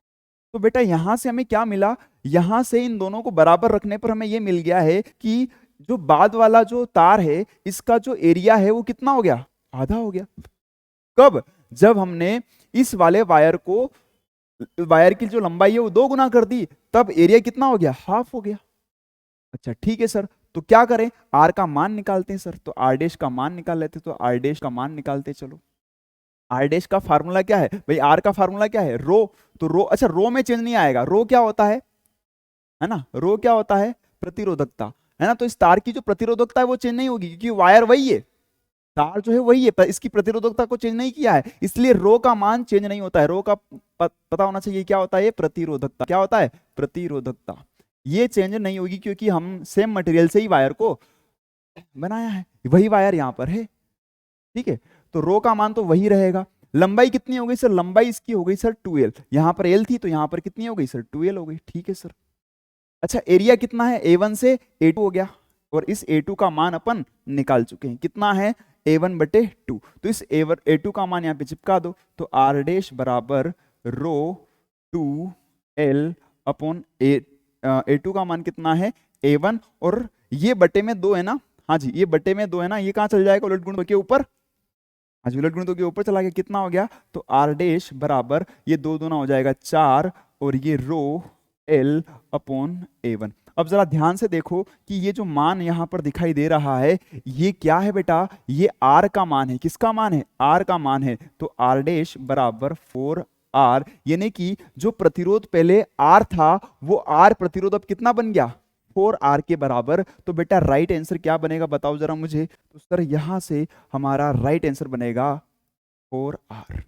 तो बेटा यहां से हमें क्या मिला, यहां से इन दोनों को बराबर रखने पर हमें ये मिल गया है कि जो बाद वाला जो तार है इसका जो एरिया है वो कितना हो गया, आधा हो गया। कब, जब हमने इस वाले वायर को, वायर की जो लंबाई है वो 2 गुना कर दी, तब एरिया कितना हो गया, हाफ हो गया। अच्छा ठीक है सर, तो क्या करें, आर का मान निकालते हैं सर। तो आर डैश का मान निकाल लेते, तो आर डैश का मान निकालते चलो। आर डैश का फार्मूला क्या है भाई, आर का फार्मूला क्या है, रो। तो रो, अच्छा रो में चेंज नहीं आएगा, रो क्या होता है ना, रो क्या होता है, प्रतिरोधकता, है ना। तो इस तार की जो प्रतिरोधकता है वो चेंज नहीं होगी, क्योंकि वायर वही है, तार जो है वही है, पर इसकी प्रतिरोधकता को चेंज नहीं किया है, इसलिए रो का मान चेंज नहीं होता है। रो का पता होना चाहिए क्या होता है, ये प्रतिरोधकता, क्या होता है, प्रतिरोधकता, ये चेंज नहीं होगी, क्योंकि हम सेम मटेरियल से ही वायर को बनाया है, वही वायर यहां पर है, ठीक है। तो रो का मान तो वही रहेगा। लंबाई कितनी हो गई सर, लंबाई इसकी हो गई सर 2L, यहां पर L थी तो यहां पर कितनी हो गई सर, 2L हो गई, ठीक है सर। अच्छा एरिया कितना है, A1 से A2 हो गया, और इस A2 का मान अपन निकाल चुके हैं, कितना है, A1/2। तो इस A2 का मान यहाँ पे चिपका दो, तो R डैश बराबर रो 2L अपॉन A2 का मान कितना है, A1, और ये बटे में 2 है ना, हाँ जी ये बटे में 2 है ना, ये कहाँ चल जाएगा, उलट गुण के ऊपर आज उलट गुणित के ऊपर चला गया, कितना हो गया, तो आर डैश बराबर ये 2 दूना हो जाएगा 4 और ये रो एल अपॉन A1। अब जरा ध्यान से देखो कि ये जो मान यहां पर दिखाई दे रहा है ये क्या है बेटा, ये आर का मान है। किसका मान है, आर का मान है। तो आर डैश बराबर 4R, यानी कि जो प्रतिरोध पहले आर था वो आर प्रतिरोध अब कितना बन गया, 4R के बराबर। तो बेटा राइट आंसर क्या बनेगा बताओ जरा मुझे। तो सर यहां से हमारा राइट आंसर बनेगा 4R।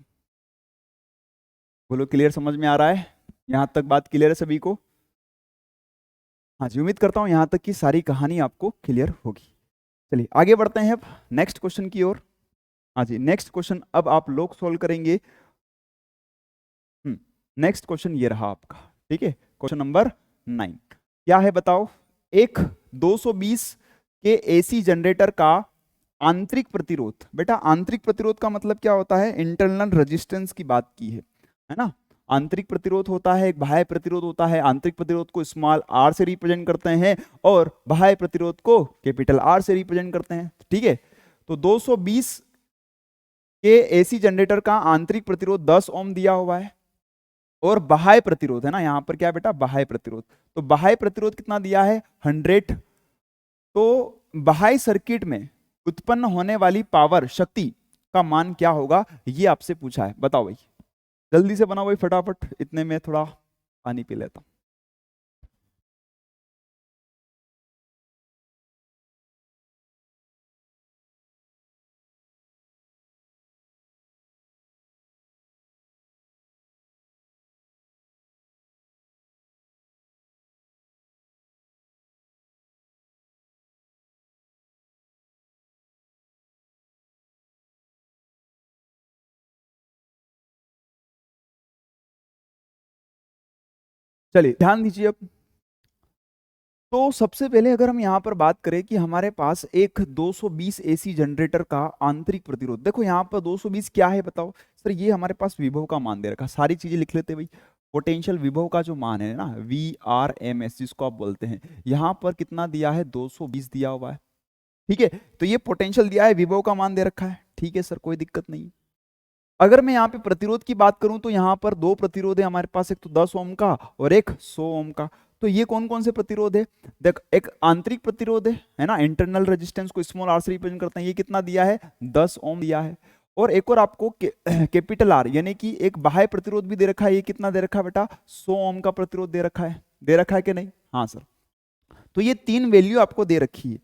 बोलो क्लियर, समझ में आ रहा है, यहां तक बात क्लियर है सभी को। हाँ जी, उम्मीद करता हूं यहां तक की सारी कहानी आपको क्लियर होगी। चलिए आगे बढ़ते हैं अब नेक्स्ट क्वेश्चन की ओर। हाँ जी, नेक्स्ट क्वेश्चन अब आप लोग सोल्व करेंगे। नेक्स्ट क्वेश्चन ये रहा आपका, ठीक है, क्वेश्चन नंबर 9 क्या है बताओ। एक 220 के एसी जनरेटर का आंतरिक प्रतिरोध, बेटा आंतरिक प्रतिरोध का मतलब क्या होता है, इंटरनल रेजिस्टेंस की बात की है ना। आंतरिक प्रतिरोध होता है, एक बाह्य प्रतिरोध होता है। आंतरिक प्रतिरोध को स्मॉल आर से रिप्रेजेंट करते हैं और बाह्य प्रतिरोध को कैपिटल आर से रिप्रेजेंट करते हैं, ठीक है। तो 220 के एसी जनरेटर का आंतरिक प्रतिरोध 10 ओम दिया हुआ है और बाह्य प्रतिरोध है ना, यहां पर क्या है बेटा, बाह्य प्रतिरोध। तो बाह्य प्रतिरोध कितना दिया है, 100। तो बाह्य सर्किट में उत्पन्न होने वाली पावर, शक्ति का मान क्या होगा, ये आपसे पूछा है। बताओ भाई, जल्दी से बनाओ भाई फटाफट, इतने में थोड़ा पानी पी लेता हूं। चलिए ध्यान दीजिए अब। तो सबसे पहले अगर हम यहाँ पर बात करें कि हमारे पास एक 220 एसी जनरेटर का आंतरिक प्रतिरोध, देखो यहाँ पर 220 क्या है बताओ सर, ये हमारे पास विभव का मान दे रखा, सारी चीजें लिख लेते भाई। पोटेंशियल विभव का जो मान है ना, VRMS जिसको आप बोलते हैं, यहाँ पर कितना दिया है, 220 दिया हुआ है, ठीक है। तो ये पोटेंशियल दिया है, विभव का मान दे रखा है, ठीक है सर, कोई दिक्कत नहीं। अगर मैं यहाँ पे प्रतिरोध की बात करूं तो यहाँ पर दो प्रतिरोध है हमारे पास, एक तो 10 ओम का और एक 100 ओम का। तो ये कौन कौन से प्रतिरोध है, देख एक आंतरिक प्रतिरोध है ना, इंटरनल रेजिस्टेंस को स्मॉल आर से रिप्रेजेंट करते हैं, ये कितना दिया है, 10 ओम दिया है। और एक और आपको कैपिटल आर यानी कि एक बाह्य प्रतिरोध भी दे रखा है, ये कितना दे रखा है बेटा, 100 ओम का प्रतिरोध दे रखा है, दे रखा है कि नहीं, हाँ सर। तो ये तीन वैल्यू आपको दे रखी है।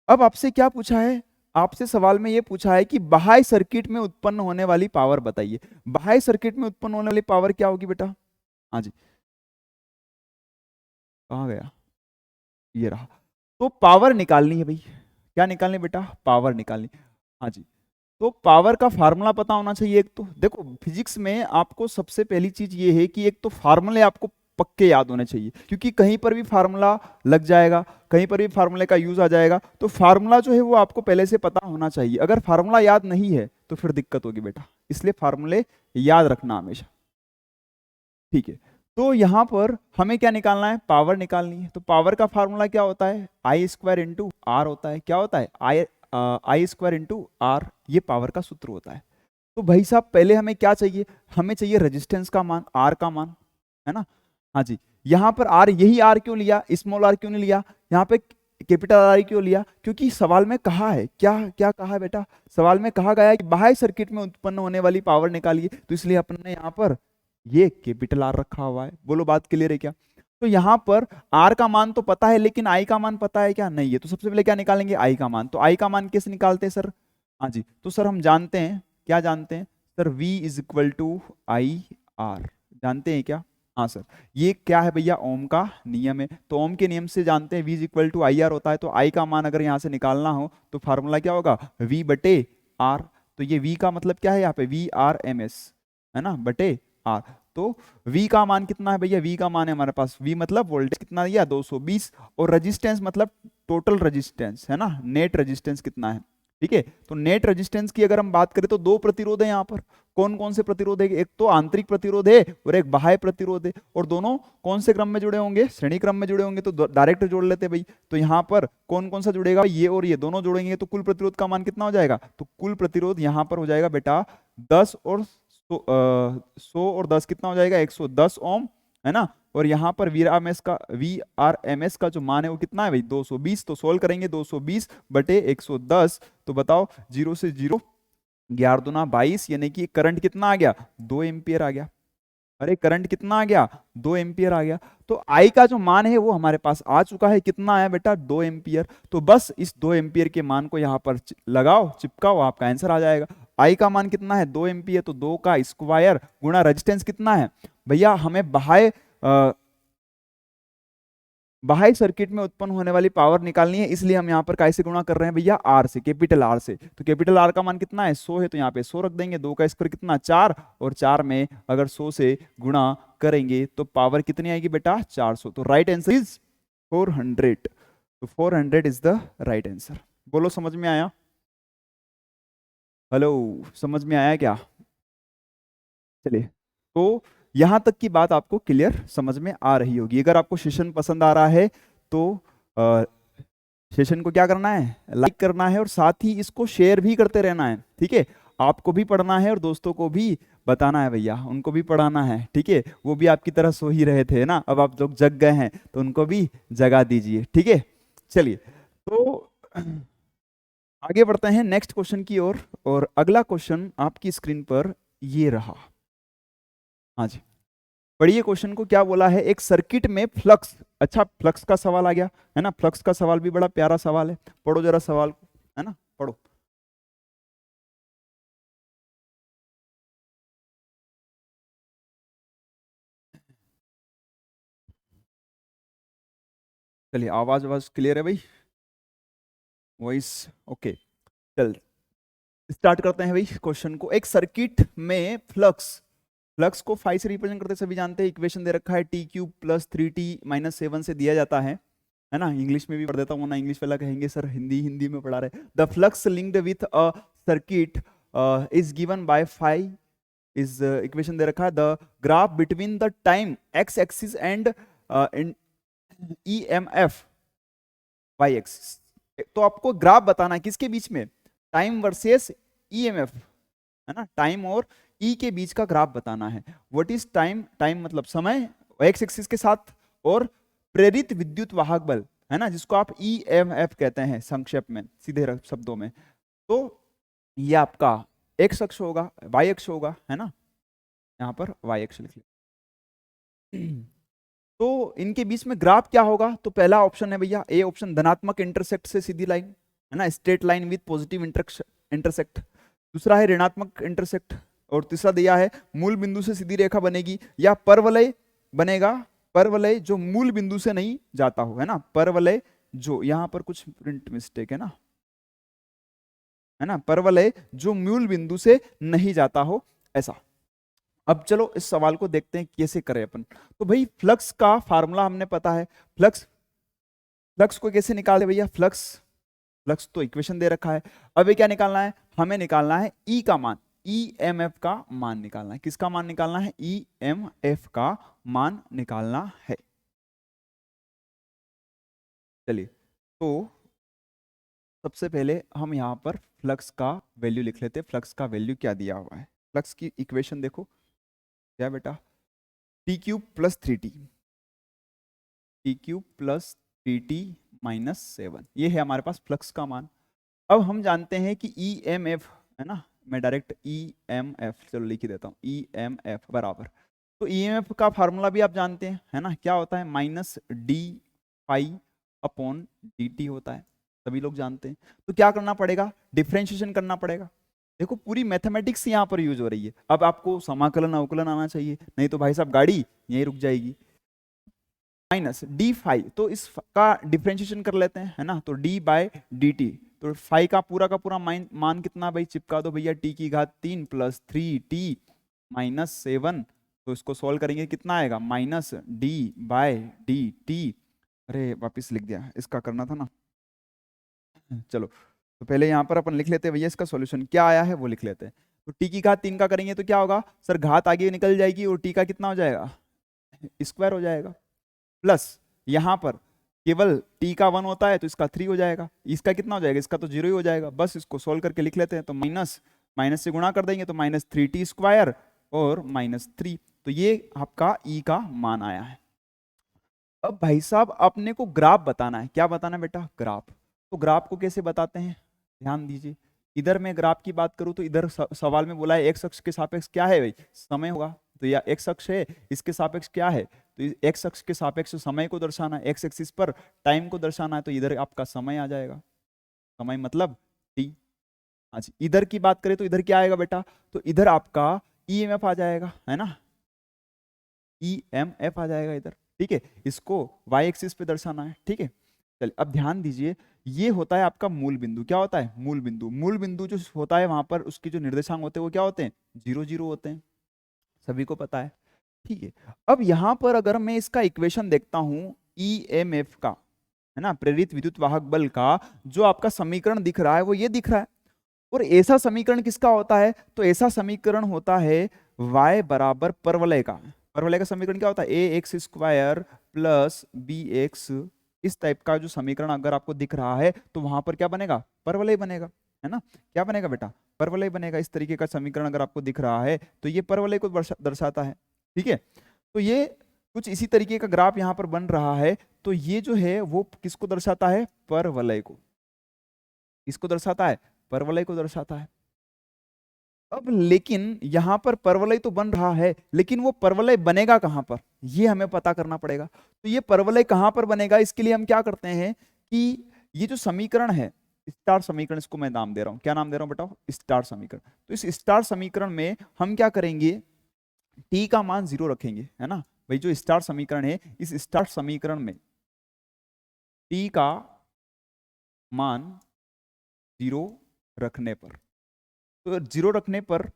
अब आपसे क्या पूछा है, आपसे सवाल में ये पूछा है कि बाह्य सर्किट में उत्पन्न होने वाली पावर बताइए। बाह्य सर्किट में उत्पन्न होने वाली पावर क्या होगी बेटा, हाँ जी, कहाँ गया, ये रहा। तो पावर निकालनी है भाई, क्या निकालनी बेटा, पावर निकालनी, हाँ जी। तो पावर का फार्मूला पता होना चाहिए एक तो, देखो फिजिक्स में आपको सबसे पहली चीज ये है कि एक तो फार्मूले आपको पक्के याद होने चाहिए, क्योंकि कहीं पर भी फार्मूला लग जाएगा, कहीं पर भी फार्मूले का यूज आ जाएगा। तो फार्मूला जो है वो आपको पहले से पता होना चाहिए, अगर फार्मूला याद नहीं है तो फिर दिक्कत होगी बेटा, इसलिए फार्मूले याद रखना हमेशा, ठीक है। तो यहां पर हमें क्या निकालना है, पावर निकालनी है। तो पावर का फार्मूला क्या होता है, आई स्क्वायर इंटू आर होता है, क्या होता है, आई स्क्वायर इंटू आर, ये पावर का सूत्र होता है। तो भाई साहब पहले हमें क्या चाहिए, हमें चाहिए रेजिस्टेंस का मान, आर का मान, है ना, हाँ जी। यहाँ पर आर, यही आर क्यों लिया, स्मॉल आर क्यों नहीं लिया, यहाँ पे कैपिटल आर क्यों लिया, क्योंकि सवाल में कहा है, क्या क्या कहा है बेटा, सवाल में कहा गया है कि बाह्य सर्किट में उत्पन्न होने वाली पावर निकालिए, तो इसलिए अपन ने यहाँ पर ये कैपिटल आर रखा हुआ है। बोलो बात क्लियर है क्या। तो यहाँ पर आर का मान तो पता है, लेकिन आई का मान पता है क्या, नहीं है। तो सबसे पहले क्या निकालेंगे, आई का मान। तो आई का मान कैसे निकालते हैं सर, हाँ जी, तो सर हम जानते हैं, क्या जानते हैं sir, V is equal to I R, जानते हैं क्या, हाँ सर। ये क्या है भैया, ओम का नियम है, तो ओम के नियम से जानते हैं V is equal to I R होता है। तो आई का मान अगर यहाँ से निकालना हो तो फार्मूला क्या होगा, V बटे आर। तो ये V का मतलब क्या है, यहाँ पे VRMS है ना, बटे आर। तो V का मान कितना है भैया, V का मान है हमारे पास, V मतलब वोल्टेज कितना दिया, 220, और रेजिस्टेंस मतलब टोटल रेजिस्टेंस है ना, नेट रेजिस्टेंस कितना है, ठीक है। तो नेट रेजिस्टेंस की अगर हम बात करें तो दो प्रतिरोध है यहाँ पर। कौन कौन से प्रतिरोध है? एक तो आंतरिक प्रतिरोध है और एक बाह्य प्रतिरोध है, और दोनों कौन से क्रम में जुड़े होंगे? श्रेणी क्रम में जुड़े होंगे। तो डायरेक्ट जोड़ लेते हैं भाई। तो यहाँ पर कौन कौन सा जुड़ेगा? ये और ये दोनों जोड़ेंगे तो कुल प्रतिरोध का मान कितना हो जाएगा? तो कुल प्रतिरोध यहाँ पर हो जाएगा बेटा 10 और 100 और 10 कितना हो जाएगा? 110 ओम, है ना। और यहाँ पर वीआरएमएस का जो मान है वो कितना है भाई? 220। तो सोल्व करेंगे 220 बटे 110, तो बताओ 0 से 0 11 दूना 22, यानी कि करंट कितना आ गया? 2 एम्पियर आ गया। अरे करंट कितना आ गया? 2 एम्पियर आ गया। तो आई का जो मान है वो हमारे पास आ चुका है। कितना आया बेटा? 2 एम्पियर। तो बस इस 2 एम्पियर के मान को यहाँ पर लगाओ, चिपकाओ, आपका आंसर आ जाएगा। आई का मान कितना है? 2 एम्पियर। तो 2 का स्क्वायर गुणा रेजिस्टेंस कितना है भैया? हमें बाह्य सर्किट में उत्पन्न होने वाली पावर निकालनी है, इसलिए हम यहाँ पर कैसे गुणा कर रहे हैं भैया? आर से, कैपिटल आर से। तो कैपिटल आर का मान कितना है? 100 है, तो यहाँ पे 100 रख देंगे। 2 का स्क्वायर कितना? 4, और 4 में अगर 100 से गुणा करेंगे तो पावर कितनी आएगी बेटा? 400। तो राइट आंसर इज 400। तो 400 इज द राइट आंसर। बोलो समझ में आया? हेलो, समझ में आया क्या? चलिए, तो यहां तक की बात आपको क्लियर समझ में आ रही होगी। अगर आपको सेशन पसंद आ रहा है तो सेशन को क्या करना है? लाइक करना है, और साथ ही इसको शेयर भी करते रहना है। ठीक है, आपको भी पढ़ना है और दोस्तों को भी बताना है भैया, उनको भी पढ़ाना है। ठीक है, वो भी आपकी तरह सो ही रहे थे ना, अब आप लोग जग गए हैं तो उनको भी जगा दीजिए। ठीक है, चलिए तो आगे बढ़ते हैं नेक्स्ट क्वेश्चन की ओर। और अगला क्वेश्चन आपकी स्क्रीन पर ये रहा। हाँ जी, पढ़िए क्वेश्चन को। क्या बोला है? एक सर्किट में फ्लक्स, अच्छा फ्लक्स का सवाल आ गया है ना। फ्लक्स का सवाल भी बड़ा प्यारा सवाल है। पढ़ो जरा सवाल को, है ना, पढ़ो। चलिए, आवाज आवाज क्लियर है भाई? Voice okay. चल स्टार्ट करते हैं भाई क्वेश्चन को। एक सर्किट में फ्लक्स, फ्लक्स को फाइव से रिप्रेजेंट करते सभी जानते हैं। इक्वेशन दे रखा है t³ + 3t - 7 से दिया जाता है ना। इंग्लिश में भी पढ़ देता हूँ ना, इंग्लिश वाला कहेंगे सर हिंदी हिंदी में पढ़ा रहे। The flux linked with a circuit is given by 5 is equation दे रखा है। The graph between the time x axis and EMF y axis. तो आपको ग्राफ बताना है किसके बीच में? टाइम वर्सेस EMF, है ना। टाइम और ई के बीच का ग्राफ बताना है। What is time? टाइम मतलब समय एक्स एक्सिस के साथ, और प्रेरित विद्युत वाहक बल, है ना, जिसको आप EMF कहते हैं संक्षेप में, सीधे शब्दों में। तो ये आपका एक्स अक्ष होगा, वाई अक्ष होगा, है ना। यहाँ पर वाई अक्ष लिख लिया। तो इनके बीच में ग्राफ क्या होगा? तो पहला ऑप्शन है भैया ए ऑप्शन, धनात्मक इंटरसेक्ट से सीधी लाइन, है ना, straight line with positive intersect. दूसरा है ऋणात्मक इंटरसेक्ट, और तीसरा दिया है मूल बिंदु से सीधी रेखा बनेगी या परवलय बनेगा। परवलय जो मूल बिंदु से नहीं जाता हो, है ना। परवलय जो, यहाँ पर कुछ प्रिंट मिस्टेक है ना, परवलय जो मूल बिंदु से नहीं जाता हो, ऐसा। अब चलो इस सवाल को देखते हैं कैसे करें अपन। तो भाई फ्लक्स का फार्मूला हमने पता है। फ्लक्स, फ्लक्स को कैसे निकाले भैया? फ्लक्स, फ्लक्स तो इक्वेशन दे रखा है। अब ये क्या निकालना है? हमें निकालना है ई का मान, EMF का मान निकालना है। किसका मान निकालना है? EMF का मान निकालना है। चलिए, तो सबसे पहले हम यहाँ पर फ्लक्स का वैल्यू लिख लेते हैं। फ्लक्स का वैल्यू क्या दिया हुआ है? फ्लक्स की इक्वेशन देखो क्या बेटा, t³ + 3t, t³ + 3t - 7, ये है हमारे पास फ्लक्स का मान। अब हम जानते हैं कि EMF, है ना, मैं डायरेक्ट EMF चलो लिख ही देता हूँ, EMF बराबर, तो EMF का फार्मूला भी आप जानते हैं, है ना, क्या होता है? -d∅/dt होता है, सभी लोग जानते हैं। तो क्या करना पड़ेगा? डिफ्रेंशिएशन करना पड़ेगा। देखो पूरी मैथमेटिक्स यहाँ पर यूज हो रही है। अब आपको समाकलन अवकलन आना चाहिए, नहीं तो भाई साहब गाड़ी यहीं रुक जाएगी। -d∅, तो इसका डिफ्रेंशिएशन कर लेते हैं, है ना। तो d/dt, तो फाई का पूरा मान कितना भाई? चिपका दो भैया, t³ 3 + 3t - 7। तो इसको सॉल्व करेंगे, कितना आएगा? -d/dt। अरे वापिस लिख दिया, इसका करना था ना, चलो तो पहले यहाँ पर अपन लिख लेते हैं भैया इसका सॉल्यूशन क्या आया है वो लिख लेते हैं। तो टी की घात 3 का करेंगे तो क्या होगा सर, घात आगे निकल जाएगी और टी का कितना हो जाएगा, स्क्वायर हो जाएगा। प्लस यहाँ पर केवल टी का 1 होता है तो इसका 3 हो जाएगा, इसका कितना हो जाएगा, इसका तो 0 ही हो जाएगा। बस इसको सोल्व करके लिख लेते हैं। तो माइनस माइनस से गुणा कर देंगे तो -3t² और -3। तो ये आपका ई का मान आया है। अब भाई साहब अपने को ग्राफ बताना है। क्या बताना है बेटा, ग्राफ। तो ग्राफ को कैसे बताते हैं, ध्यान दीजिए। इधर मैं ग्राफ की बात करूं तो इधर सवाल में बोला है एक्स अक्ष के सापेक्ष क्या है भाई, समय होगा। तो यह एक्स अक्ष है, इसके सापेक्ष क्या है, तो एक्स अक्ष के सापेक्ष समय को दर्शाना है, एक्स एक्सिस पर टाइम को दर्शाना है। तो इधर आपका समय आ जाएगा, समय मतलब टी। अच्छा, इधर की बात करें तो इधर क्या आएगा बेटा, तो इधर आपका ईएमएफ आ जाएगा, है ना, ईएमएफ आ जाएगा इधर। ठीक है, इसको वाई एक्सिस पे दर्शाना है। ठीक है, चलिए अब ध्यान दीजिए, ये होता है आपका मूल बिंदु। क्या होता है, मूल बिंदु। मूल बिंदु जो होता है वहां पर उसके जो निर्देशांक होते हैं वो क्या होते हैं, 0 0 होते हैं, सभी को पता है। ठीक है, अब यहां पर अगर मैं इसका इक्वेशन देखता हूं ईएमएफ का, है ना, प्रेरित विद्युत वाहक बल का, जो आपका समीकरण दिख रहा है वो ये दिख रहा है। और ऐसा समीकरण किसका होता है, तो ऐसा समीकरण होता है y बराबर परवलय का। परवलय का समीकरण क्या होता है, A x square plus B x. इस टाइप का जो समीकरण अगर आपको दिख रहा है तो वहां पर क्या बनेगा, परवलय बनेगा, है ना। क्या बनेगा बेटा, परवलय बनेगा। इस तरीके का समीकरण अगर आपको दिख रहा है तो ये परवलय को दर्शाता है। ठीक है, तो ये कुछ इसी तरीके का ग्राफ यहाँ पर बन रहा है। तो ये जो है वो किसको दर्शाता है, परवलय को। इसको दर्शाता है, परवलय को दर्शाता है। अब लेकिन यहां पर परवलय तो बन रहा है, लेकिन वो परवलय बनेगा कहां पर, ये हमें पता करना पड़ेगा। तो ये परवलय कहां पर बनेगा, इसके लिए हम क्या करते हैं कि ये जो समीकरण है, स्टार समीकरण, इसको मैं नाम दे रहा हूं, क्या नाम दे रहा हूं बताओ, स्टार समीकरण। तो इस स्टार समीकरण में हम क्या करेंगे, टी का मान 0 रखेंगे, है ना भाई। जो स्टार समीकरण है, इस स्टार समीकरण में टी का मान 0 रखने पर, तो 0 रखने पर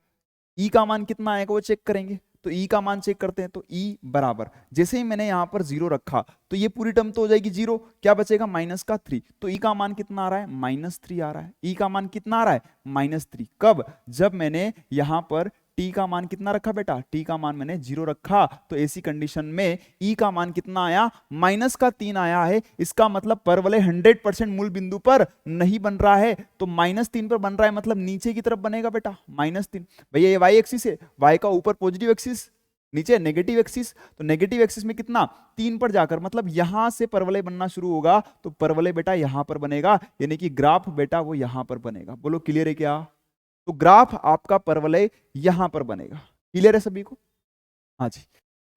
ई का मान कितना आएगा वो चेक करेंगे। तो ई का मान चेक करते हैं। तो ई बराबर, जैसे ही मैंने यहां पर 0 रखा तो ये पूरी टर्म तो हो जाएगी 0, क्या बचेगा माइनस का 3। तो ई का मान कितना आ रहा है, -3 आ रहा है। ई का मान कितना आ रहा है, -3। कब, जब मैंने यहां पर टी का मान कितना रखा बेटा, टी का मान मैंने 0 रखा। तो ऐसी कंडीशन में ई का मान कितना आया, -3 आया है। इसका मतलब परवलय 100% मूल बिंदु पर नहीं बन रहा है, तो -3 पर बन रहा है, मतलब नीचे की तरफ बनेगा बेटा, -3। भैया ये वाई एक्सिस है, वाई का ऊपर पॉजिटिव एक्सिस, नीचे नेगेटिव एक्सिस। तो नेगेटिव एक्सिस में कितना, 3 पर जाकर, मतलब यहां से परवलय बनना शुरू होगा। तो परवलय बेटा यहां पर बनेगा, यानी कि ग्राफ बेटा वो यहां पर बनेगा। बोलो क्लियर है क्या, तो ग्राफ आपका परवलय यहां पर बनेगा। क्लियर है सभी को, हाँ जी।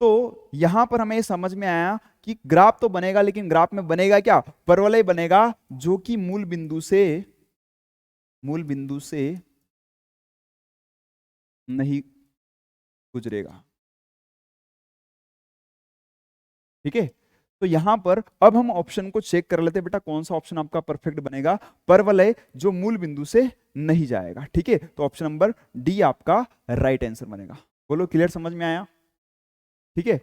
तो यहां पर हमें समझ में आया कि ग्राफ तो बनेगा, लेकिन ग्राफ में बनेगा क्या, परवलय बनेगा, जो कि मूल बिंदु से नहीं गुजरेगा। ठीक है, तो यहां पर अब हम ऑप्शन को चेक कर लेते हैं बेटा, कौन सा ऑप्शन आपका परफेक्ट बनेगा, परवलय जो मूल बिंदु से नहीं जाएगा। ठीक है, तो ऑप्शन नंबर डी आपका राइट आंसर बनेगा। बोलो क्लियर, समझ में आया, ठीक है,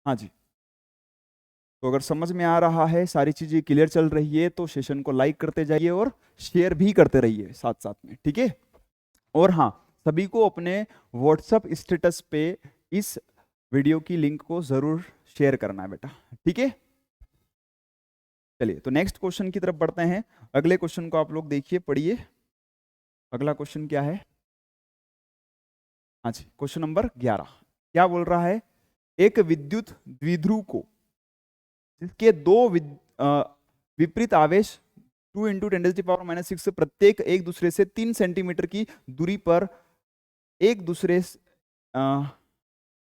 हाँ जी। तो अगर समझ में आ रहा है, सारी चीजें क्लियर चल रही है, तो सेशन को लाइक करते जाइए और शेयर भी करते रहिए साथ साथ में, ठीक है। और हाँ, सभी को अपने व्हाट्सएप स्टेटस पे इस वीडियो की लिंक को जरूर शेयर करना है बेटा, ठीक है। चलिए, तो नेक्स्ट क्वेश्चन की तरफ बढ़ते हैं। अगले क्वेश्चन को आप लोग देखिए, पढ़िए। अगला क्वेश्चन क्या है, हाँ जी, क्वेश्चन नंबर 11 क्या बोल रहा है, एक विद्युत द्विध्रुव को जिसके दो विपरीत आवेश 2 × 10⁻⁻⁶ प्रत्येक एक दूसरे से 3 सेंटीमीटर की दूरी पर एक दूसरे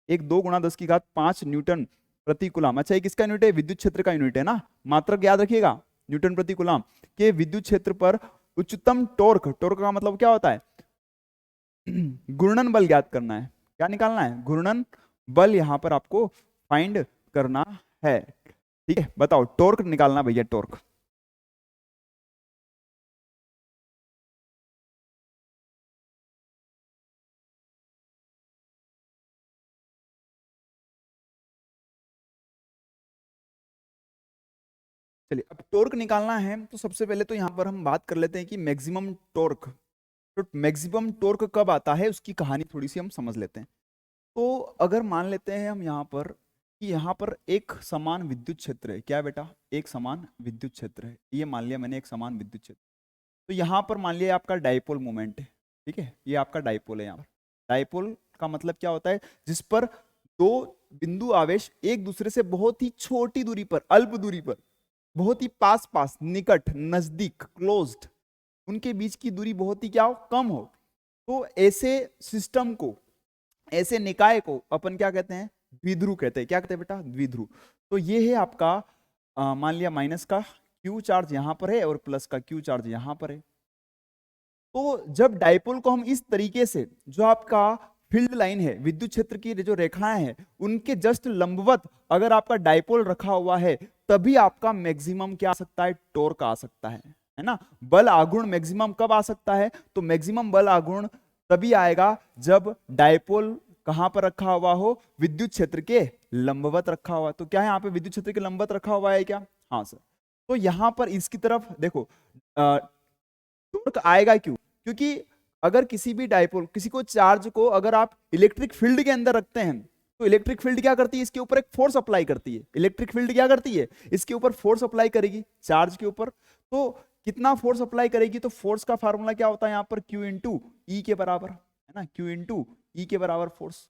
एक 2 × 10⁵ न्यूटन प्रति कूलम। अच्छा, ये किसका यूनिट है, विद्युत क्षेत्र का यूनिट है ना, मात्रक याद रखिएगा, न्यूटन प्रति कूलम के विद्युत क्षेत्र पर उच्चतम टॉर्क, टॉर्क का मतलब क्या होता है, घूर्णन बल ज्ञात करना है। क्या निकालना है, घूर्णन बल यहां पर आपको फाइंड करना है। ठीक है, बताओ टॉर्क निकालना भैया, टॉर्क। चलिए, अब टॉर्क निकालना है तो सबसे पहले तो यहाँ पर हम बात कर लेते हैं कि मैक्सिमम टॉर्क। तो मैक्सिमम टॉर्क कब आता है उसकी कहानी थोड़ी सी हम समझ लेते हैं। तो अगर मान लेते हैं हम यहाँ पर कि यहाँ पर एक समान विद्युत क्षेत्र है। क्या है बेटा? एक समान विद्युत क्षेत्र है। ये मान लिया मैंने, एक समान विद्युत क्षेत्र। तो यहाँ पर मान लिया आपका डाइपोल मोमेंट है। ठीक है, ये आपका डाइपोल है। यहाँ पर डाइपोल का मतलब क्या होता है? जिस पर दो बिंदु आवेश एक दूसरे से बहुत ही छोटी दूरी पर, अल्प दूरी पर, बहुत ही पास पास, निकट, नजदीक, क्लोज्ड, उनके बीच की दूरी बहुत ही क्या हो? कम हो। तो ऐसे सिस्टम को, ऐसे निकाय को अपन क्या कहते हैं? द्विध्रुव कहते हैं। क्या कहते हैं बेटा? द्विध्रुव। तो ये है आपका मान लिया माइनस का क्यू चार्ज यहां पर है और प्लस का क्यू चार्ज यहां पर है। तो जब डाइपोल को हम इस तरीके से, जो आपका फील्ड लाइन है, विद्युत क्षेत्र की जो रेखाएं हैं, उनके जस्ट लंबवत अगर आपका डाइपोल रखा हुआ है, तभी आपका मैक्सिमम क्या आ सकता है? टॉर्क आ सकता है ना। बल आघूर्ण मैक्सिमम कब आ सकता है? तो मैक्सिमम बल आघूर्ण तभी आएगा जब डाइपोल कहां पर रखा हुआ हो? विद्युत क्षेत्र के लंबवत रखा हुआ। तो क्या है यहाँ पे विद्युत क्षेत्र के लंबवत रखा हुआ है क्या? हाँ सर। तो यहां पर इसकी तरफ देखो, टॉर्क आएगा क्यों? क्योंकि अगर किसी भी डाइपोल, किसी को चार्ज को अगर आप इलेक्ट्रिक फील्ड के अंदर रखते हैं, तो इलेक्ट्रिक फील्ड क्या करती है? इसके ऊपर एक फोर्स अप्लाई करती है। इलेक्ट्रिक फील्ड क्या करती है? इसके ऊपर फोर्स अप्लाई करेगी चार्ज के ऊपर। तो कितना फोर्स अप्लाई करेगी? तो फोर्स का फार्मूला क्या होता है यहाँ पर? Q इंटू ई के बराबर, है ना। Q इंटू ई के बराबर फोर्स।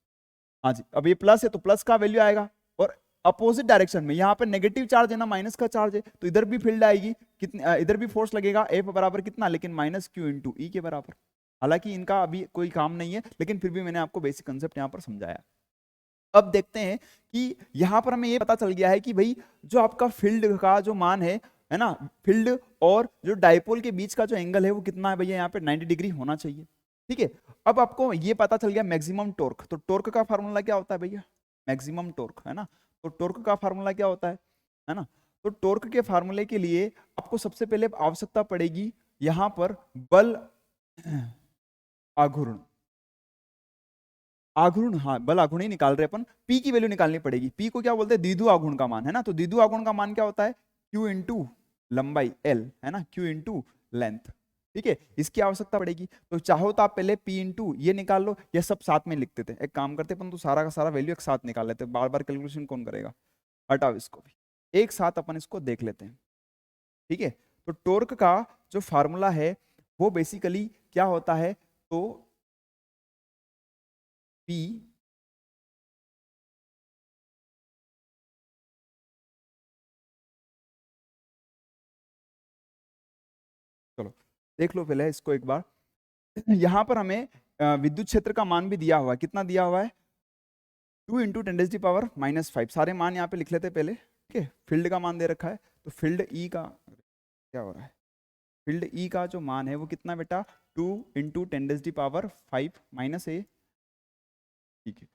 हाँ जी, अब ये प्लस है तो प्लस का वैल्यू आएगा, और अपोजिट डायरेक्शन में यहाँ पर नेगेटिव चार्ज है ना, माइनस का चार्ज है, तो इधर भी फील्ड आएगी। कितनी? इधर भी फोर्स लगेगा एफ बराबर कितना? लेकिन माइनस क्यू इंटू ई के बराबर। हालांकि इनका अभी कोई काम नहीं है, लेकिन फिर भी मैंने आपको बेसिक कंसेप्ट यहाँ पर समझाया। अब देखते हैं कि यहाँ पर हमें ये पता चल गया है कि भाई जो आपका फील्ड का जो मान है ना, फील्ड और जो डाइपोल के बीच का जो एंगल है वो कितना है भैया? यहाँ पे 90 डिग्री होना चाहिए। ठीक है, अब आपको ये पता चल गया मैक्सिमम टॉर्क। तो टॉर्क का फार्मूला क्या होता है भैया? मैक्सिमम टॉर्क, है ना। तो टॉर्क का फार्मूला क्या होता है ना। तो टॉर्क के फार्मूले के लिए आपको सबसे पहले आवश्यकता पड़ेगी यहां पर बल आघूर्ण। आघूर्ण, हाँ, बल आघूर्ण ही निकाल रहे अपन। पी की वैल्यू निकालनी पड़ेगी। पी को क्या बोलते हैं? द्विध्रुव आघूर्ण का मान, है ना। तो द्विध्रुव आघूर्ण का मान क्या होता है? क्यू इंटू लंबाई एल, है ना, क्यू इंटू लेंथ। ठीक है, इसकी आवश्यकता पड़ेगी। तो चाहो तो आप पहले पी इंटू ये निकाल लो, ये सब साथ में लिखते थे। एक काम करते अपन तो सारा का सारा वैल्यू एक साथ निकाल लेते, बार बार कैलकुलेशन कौन करेगा। हटाओ इसको भी, एक साथ अपन इसको देख लेते हैं। ठीक है, तो टॉर्क का जो फार्मूला है वो बेसिकली क्या होता है? तो पी चलो देख लो पहले इसको एक बार। यहां पर हमें विद्युत क्षेत्र का मान भी दिया हुआ है। कितना दिया हुआ है? 2 इंटू 10⁻⁻⁵। सारे मान यहाँ पे लिख लेते पहले। ठीक है, फील्ड का मान दे रखा है, तो फील्ड ई का क्या हो रहा है? फील्ड ई का जो मान है वो कितना बेटा? 2 इंटू 10⁻⁵ माइनस ए। ठीक है,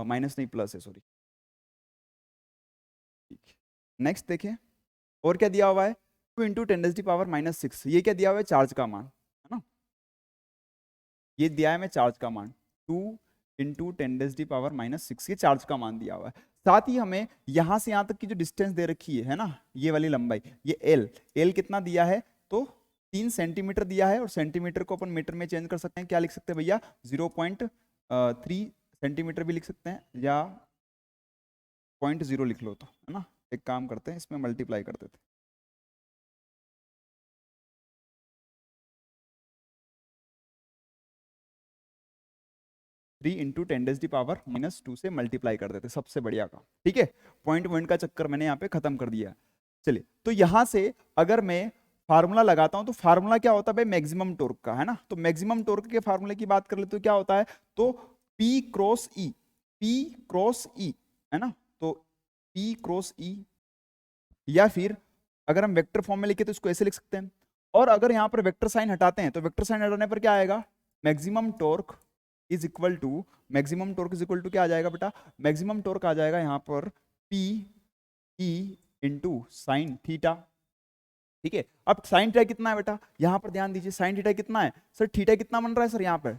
माइनस नहीं प्लस है, सॉरी। ठीक है, नेक्स्ट देखिए, और क्या दिया हुआ है? 2 इंटू 10⁻⁻⁶। ये क्या दिया हुआ है? चार्ज का मान, है ना। ये दिया है मैं चार्ज का मान, 2 इंटू 10⁻⁻⁶, ये चार्ज का मान दिया हुआ है। साथ ही हमें यहां से यहां तक की जो डिस्टेंस दे रखी है ना, ये वाली लंबाई, ये एल। एल कितना दिया है? तो 3 सेंटीमीटर दिया है, और सेंटीमीटर को अपन मीटर में चेंज कर सकते हैं। क्या लिख सकते हैं भैया? 0.3 सेंटीमीटर भी लिख सकते हैं, या 0.0 लिख लो। तो है ना, एक काम करते हैं, इसमें मल्टीप्लाई कर देते हैं। 3 इंटू 10⁻⁻² से मल्टीप्लाई कर देते, सबसे बढ़िया काम। ठीक है, पॉइंट पॉइंट का चक्कर मैंने यहाँ पे खत्म कर दिया। चलिए, तो यहां से अगर मैं फार्मूला लगाता हूं, तो फार्मूला क्या होता है भाई? मैक्सिमम टॉर्क का, है ना। तो मैक्सिमम टॉर्क के फार्मूले की बात कर ले तो क्या होता है? तो P cross E, P cross E, है ना। तो P क्रॉस E, या फिर अगर हम वेक्टर फॉर्म में लिखे तो इसको ऐसे लिख सकते हैं। और अगर यहाँ पर वेक्टर साइन हटाते हैं, तो वेक्टर साइन हटाने पर क्या आएगा? Maximum torque is equal to, maximum torque is equal to क्या आ जाएगा बेटा? मैक्सिमम टॉर्क आ जाएगा यहाँ पर P E into sine theta. ठीक है, अब साइन थीटा कितना है बेटा? यहाँ पर ध्यान दीजिए, साइन थीटा कितना है सर? थीटा कितना बन रहा है सर यहाँ पर?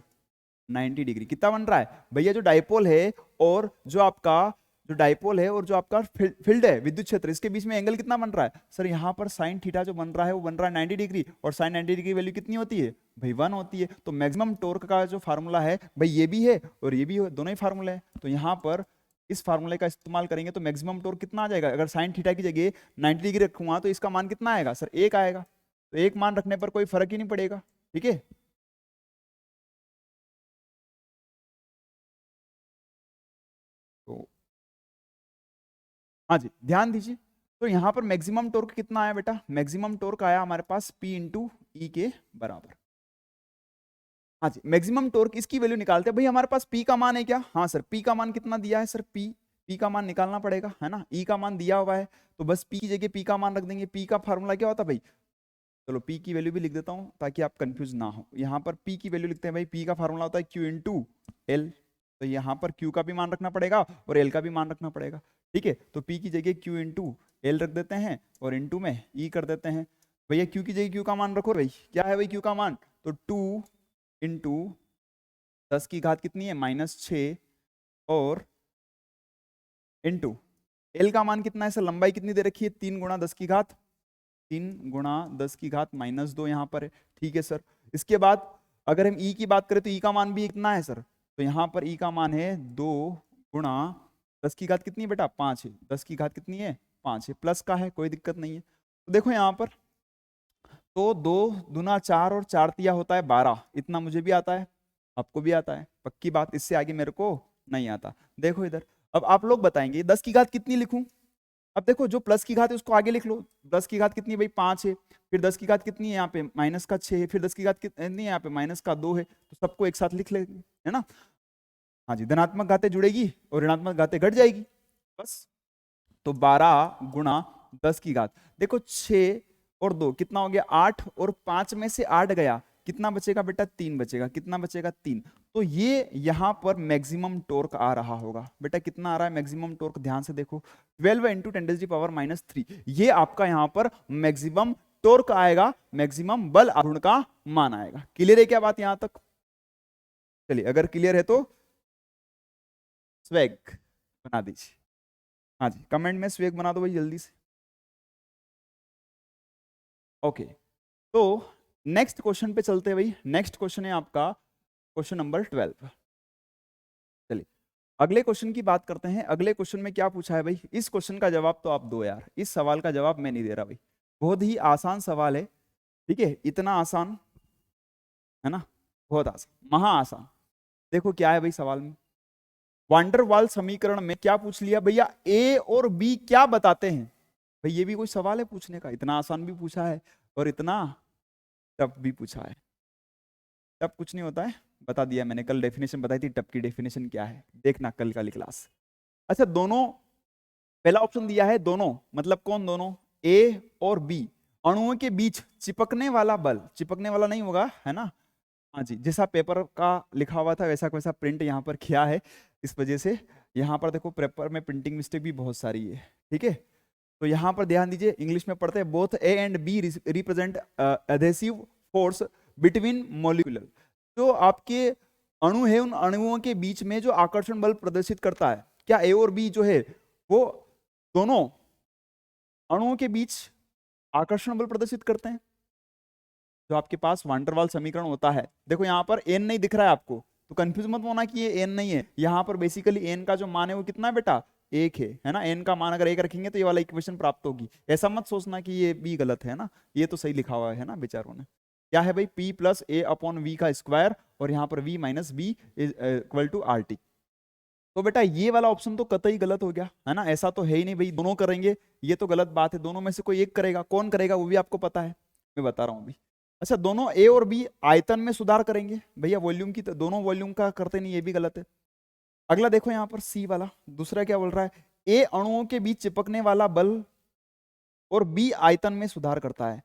90 डिग्री। कितना बन रहा है भैया? जो डाइपोल है और जो आपका जो डाइपोल है और जो आपका फील्ड है, विद्युत क्षेत्र, इसके बीच में एंगल कितना बन रहा है सर? यहाँ पर साइन थीटा जो बन रहा है वो बन रहा है 90 डिग्री, और साइन 90 डिग्री वैल्यू कितनी होती है भाई? 1 होती है। तो मैक्सिमम टॉर्क का जो फार्मूला है भाई ये भी है और ये भी है, दोनों ही फार्मूले हैं। तो यहाँ पर इस फार्मूले का इस्तेमाल करेंगे तो मैक्सिमम टॉर्क कितना आ जाएगा? अगर साइन थीटा की जगह 90 डिग्री रखूंगा तो इसका मान कितना आएगा सर? 1 आएगा। तो 1 मान रखने पर कोई फर्क ही नहीं पड़ेगा, ठीक है। तो हाँ जी, ध्यान दीजिए। तो यहाँ पर मैक्सिमम टॉर्क कितना आया बेटा? मैक्सिमम टॉर्क आया हमारे पास P इंटू ई के बराबर। हाँ जी, मैक्सिमम टॉर्क इसकी वैल्यू निकालते हैं। भाई हमारे पास P का मान है क्या? हाँ सर, P का मान कितना दिया है सर? P का मान निकालना पड़ेगा, है ना। E का मान दिया हुआ है तो बस P की जगह P का मान रख देंगे। P का फार्मूला क्या होता है भाई? चलो P की वैल्यू भी लिख देता हूँ ताकि आप कंफ्यूज ना हो। यहाँ पर P की वैल्यू लिखते हैं भाई, P का फार्मूला होता है Q इंटू एल। तो यहाँ पर Q का भी मान रखना पड़ेगा और L का भी मान रखना पड़ेगा, ठीक है। तो P की जगह Q इंटू एल रख देते हैं और इंटू में E कर देते हैं। भैया Q की जगह Q का मान रखो भाई, क्या है भाई Q का मान? तो 2 इंटू 10 की घात कितनी है? -6 और इंटू एल का मान कितना है सर? लंबाई कितनी दे रखी है? 3 गुणा 10 की घात -2 यहाँ पर है, ठीक है सर। इसके बाद अगर हम ई की बात करें तो ई का मान भी कितना है सर? तो यहाँ पर ई का मान है 2 गुणा 10 की घात कितनी है बेटा? 5 है। 10 की घात कितनी है? 5 है। प्लस का है, कोई दिक्कत नहीं है। तो देखो यहाँ पर तो 2 दूना 4 और 4 तिया होता है 12। इतना मुझे भी आता है, आपको भी आता है, पक्की बात। इससे आगे मेरे को नहीं आता। देखो इधर, अब आप लोग बताएंगे 10 की घात कितनी लिखूं? अब देखो जो प्लस की घात है उसको आगे लिख लो। 10 की घात कितनी है भाई? 5 है। फिर 10 की घात कितनी है यहाँ पे? -6 है। फिर 10 की घात कितनी है यहाँ पे? -2 है। तो सबको एक साथ लिख लेंगे, है ना। हाँ जी, धनात्मक घातें जुड़ेगी और ऋणात्मक घातें घट जाएगी, बस। तो 12 गुणा 10 की घात, देखो 6 और 2 कितना हो गया? 8, और 5 में से 8 गया, कितना बचेगा बेटा? 3 बचेगा। कितना बचेगा? 3। तो ये यहां पर मैक्सिमम टॉर्क आ रहा होगा बेटा। कितना आ रहा है मैक्सिमम टॉर्क? ध्यान से देखो, 12 इंटू 10⁻³ ये आपका यहां पर मैक्सिमम टॉर्क आएगा, मैक्सिमम बल आघूर्ण का मान आएगा। क्लियर है क्या बात यहां तक? चलिए, अगर क्लियर है तो स्वैग बना दीजिए। हाँ जी, कमेंट में स्वेग बना दो भाई जल्दी से। ओके, तो नेक्स्ट क्वेश्चन पे चलते हैं भाई। नेक्स्ट क्वेश्चन है आपका क्वेश्चन नंबर 12। चलिए अगले क्वेश्चन की बात करते हैं। अगले क्वेश्चन में क्या पूछा है भाई? इस क्वेश्चन का जवाब तो आप दो यार, इस सवाल का जवाब मैं नहीं दे रहा भाई। बहुत ही आसान सवाल है, ठीक है। इतना आसान है ना, बहुत आसान, महा आसान। देखो क्या है भाई सवाल में, वांडर वाल समीकरण में क्या पूछ लिया भैया? ए और बी क्या बताते हैं? भाई ये भी कोई सवाल है पूछने का? इतना आसान भी पूछा है और इतना टफ भी पूछा है। टफ कुछ नहीं होता है, बता दिया मैंने, कल डेफिनेशन बताई थी टफ की डेफिनेशन क्या है, देखना कल वाली क्लास। अच्छा, दोनों, पहला ऑप्शन दिया है दोनों, मतलब कौन दोनों? ए और बी, अणुओं के बीच चिपकने वाला बल। चिपकने वाला नहीं होगा, है ना। हाँ जी, जैसा पेपर का लिखा हुआ था वैसा वैसा प्रिंट यहाँ पर किया है, इस वजह से यहाँ पर देखो पेपर में प्रिंटिंग मिस्टेक भी बहुत सारी है, ठीक है। तो यहाँ पर ध्यान दीजिए, इंग्लिश में पढ़ते हैं both A and B represent adhesive force between molecular. जो आपके अणु है उन अणुओं के बीच में जो आकर्षण बल प्रदर्शित करता है, क्या ए और बी जो है वो दोनों अणुओं के बीच आकर्षण बल प्रदर्शित करते हैं? जो आपके पास वान डेर वाल समीकरण होता है, देखो यहाँ पर एन नहीं दिख रहा है आपको, तो कंफ्यूज मत होना कि ये एन नहीं है। यहाँ पर बेसिकली एन का जो मान है वो कितना है बेटा? 1 है ना। एन का मान अगर 1 रखेंगे तो ये वाला इक्वेशन प्राप्त होगी। ऐसा मत सोचना कि ये बी गलत है ना, ये तो सही लिखा हुआ है ना बेचारों ने। क्या है भाई? P + A/V का स्क्वायर, और यहाँ पर V - B = RT। तो बेटा ये वाला ऑप्शन तो कतई गलत हो गया, है ना। ऐसा तो है ही नहीं भाई दोनों करेंगे, ये तो गलत बात है। दोनों में से कोई एक करेगा, कौन करेगा वो भी आपको पता है, मैं बता रहा हूँ अभी। अच्छा, दोनों ए और बी आयतन में सुधार करेंगे भैया, वॉल्यूम की तो दोनों वॉल्यूम का करते नहीं, ये भी गलत है। अगला देखो यहाँ पर सी वाला, दूसरा क्या बोल रहा है? ए अणुओं के बीच चिपकने वाला बल और बी आयतन में सुधार करता है।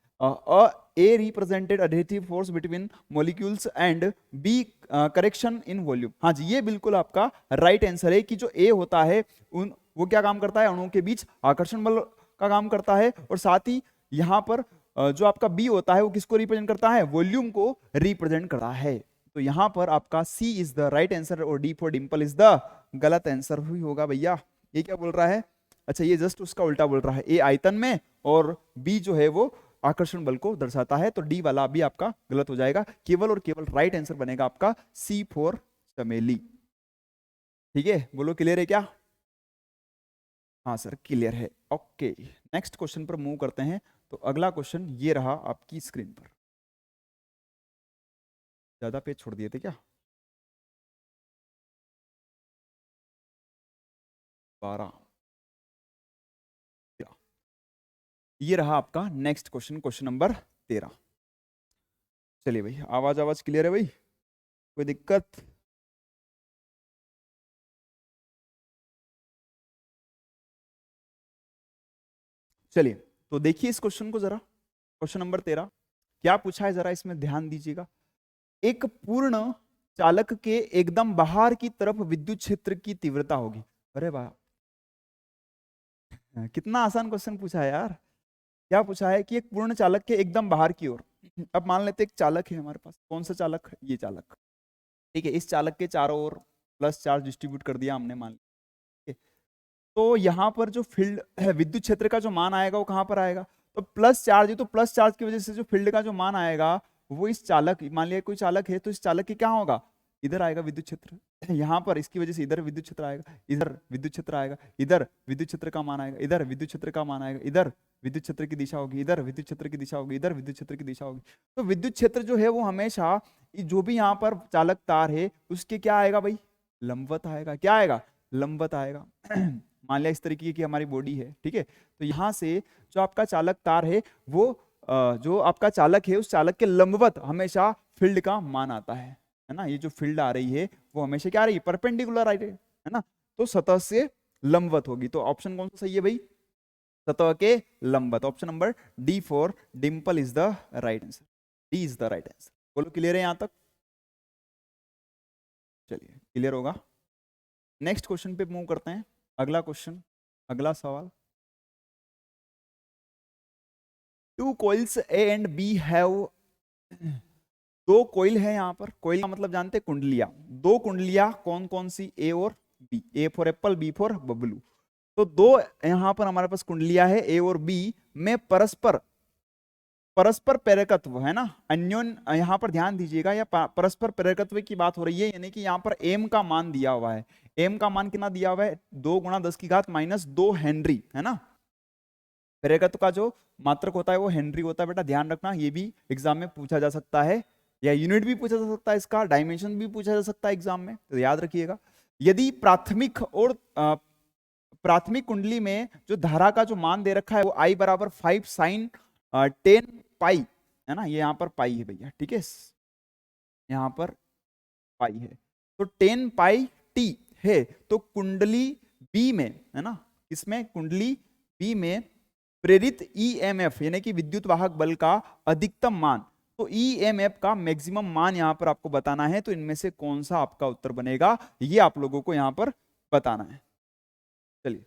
A represented adhesive force between molecules and B correction in volume. हाँ जी, ये बिल्कुल आपका राइट आंसर है कि जो ए होता है वो क्या काम करता है? अणुओं के बीच आकर्षण बल का काम करता है, और साथ ही यहाँ पर जो आपका बी होता है वो किसको रिप्रेजेंट करता है? वॉल्यूम को रिप्रेजेंट करता है। तो यहाँ पर आपका सी इज द राइट आंसर और D for Dimple is the गलत आंसर ही होगा भैया। ये क्या बोल रहा है, अच्छा ये जस्ट उसका उल्टा बोल रहा है, ए आयतन में और बी जो है वो आकर्षण बल को दर्शाता है, तो डी वाला भी आपका गलत हो जाएगा, केवल और केवल राइट आंसर बनेगा आपका सी फॉर चमेली। ठीक है, बोलो क्लियर है क्या? हाँ सर क्लियर है। ओके, नेक्स्ट क्वेश्चन पर मूव करते हैं। तो अगला क्वेश्चन ये रहा आपकी स्क्रीन पर। ज्यादा पेज छोड़ दिए थे क्या? 12। ये रहा आपका नेक्स्ट क्वेश्चन, क्वेश्चन नंबर 13। चलिए भाई, आवाज आवाज क्लियर है भाई, कोई दिक्कत? चलिए तो देखिए इस क्वेश्चन को जरा, क्वेश्चन नंबर 13 क्या पूछा है, जरा इसमें ध्यान दीजिएगा। एक पूर्ण चालक के एकदम बाहर की तरफ विद्युत क्षेत्र की तीव्रता होगी। अरे वाह, कितना आसान क्वेश्चन पूछा है यार। क्या पूछा है कि एक पूर्ण चालक के एकदम बाहर की ओर, अब मान लेते हैं एक चालक है हमारे पास, कौन सा चालक, ये चालक। ठीक है, इस चालक के चारों ओर प्लस चार्ज डिस्ट्रीब्यूट कर दिया हमने, मान लिया। तो यहाँ पर जो फील्ड है, विद्युत क्षेत्र का जो मान आएगा वो कहाँ पर आएगा, तो प्लस चार्ज है, तो प्लस चार्ज की वजह से जो फील्ड का जो मान आएगा वो इस चालक, मान लिया कोई चालक है तो इस चालक की क्या होगा, इधर आएगा विद्युत क्षेत्र, यहाँ पर इसकी वजह से इधर विद्युत क्षेत्र आएगा, इधर विद्युत क्षेत्र आएगा, इधर विद्युत क्षेत्र का मान आएगा, इधर विद्युत क्षेत्र का मान आएगा, इधर विद्युत क्षेत्र की दिशा होगी, इधर विद्युत क्षेत्र की दिशा होगी, इधर विद्युत क्षेत्र की दिशा होगी। तो विद्युत क्षेत्र जो है वो हमेशा जो भी यहाँ पर चालक तार है उसके क्या आएगा भाई, लंबवत आएगा। क्या आएगा, लंबवत आएगा। मान लिया इस तरीके की हमारी बॉडी है, ठीक है, तो यहाँ से जो आपका चालक तार है वो जो आपका चालक है उस चालक के लंबवत हमेशा फील्ड का मान आता है ना। ये जो फील्ड आ रही है वो हमेशा क्या आ रही है, परपेंडिकुलर आ रही है ना, तो सतह से लंबवत होगी। तो ऑप्शन कौन सा सही है भाई, सतह के लंबवत। Option number D for Dimple is the right answer, D is the right answer. बोलो क्लियर है यहां तक? चलिए क्लियर होगा। नेक्स्ट क्वेश्चन पे मूव करते हैं। अगला क्वेश्चन, अगला सवाल। Two coils A and B have, दो कॉइल है यहाँ पर, कॉइल का मतलब जानते हैं कुंडलियां, दो कुंडलियां कौन कौन सी, ए और B, A for apple B for Bablu. तो दो यहाँ पर हमारे पास कुंडलियां है ए और बी में परस्पर परस्पर प्रेरकत्व है ना, अन्योन, यहाँ पर ध्यान दीजिएगा, या परस्पर प्रेरकत्व की बात हो रही है, यानी कि यहाँ पर एम का मान दिया हुआ है। एम का मान कितना दिया हुआ है, 2 × 10⁻² हेनरी है ना। प्रेरकत्व का जो मात्रक होता है वो हेनरी होता है बेटा, ध्यान रखना, ये भी एग्जाम में पूछा जा सकता है, या यूनिट भी पूछा जा सकता है, इसका डायमेंशन भी पूछा जा सकता है एग्जाम में, तो याद रखिएगा। यदि प्राथमिक और प्राथमिक कुंडली में जो धारा का जो मान दे रखा है वो I = 5 sin 10 पाई है ना, ये यहाँ पर पाई है भैया, ठीक है, यहाँ पर पाई है, तो 10 पाई टी है। तो कुंडली बी में है ना, इसमें कुंडली बी में प्रेरित ईएमएफ यानी कि विद्युत वाहक बल का अधिकतम मान, तो ईएमएफ का मैक्सिमम मान यहां पर आपको बताना है। तो इनमें से कौन सा आपका उत्तर बनेगा, ये आप लोगों को यहां पर बताना है। चलिए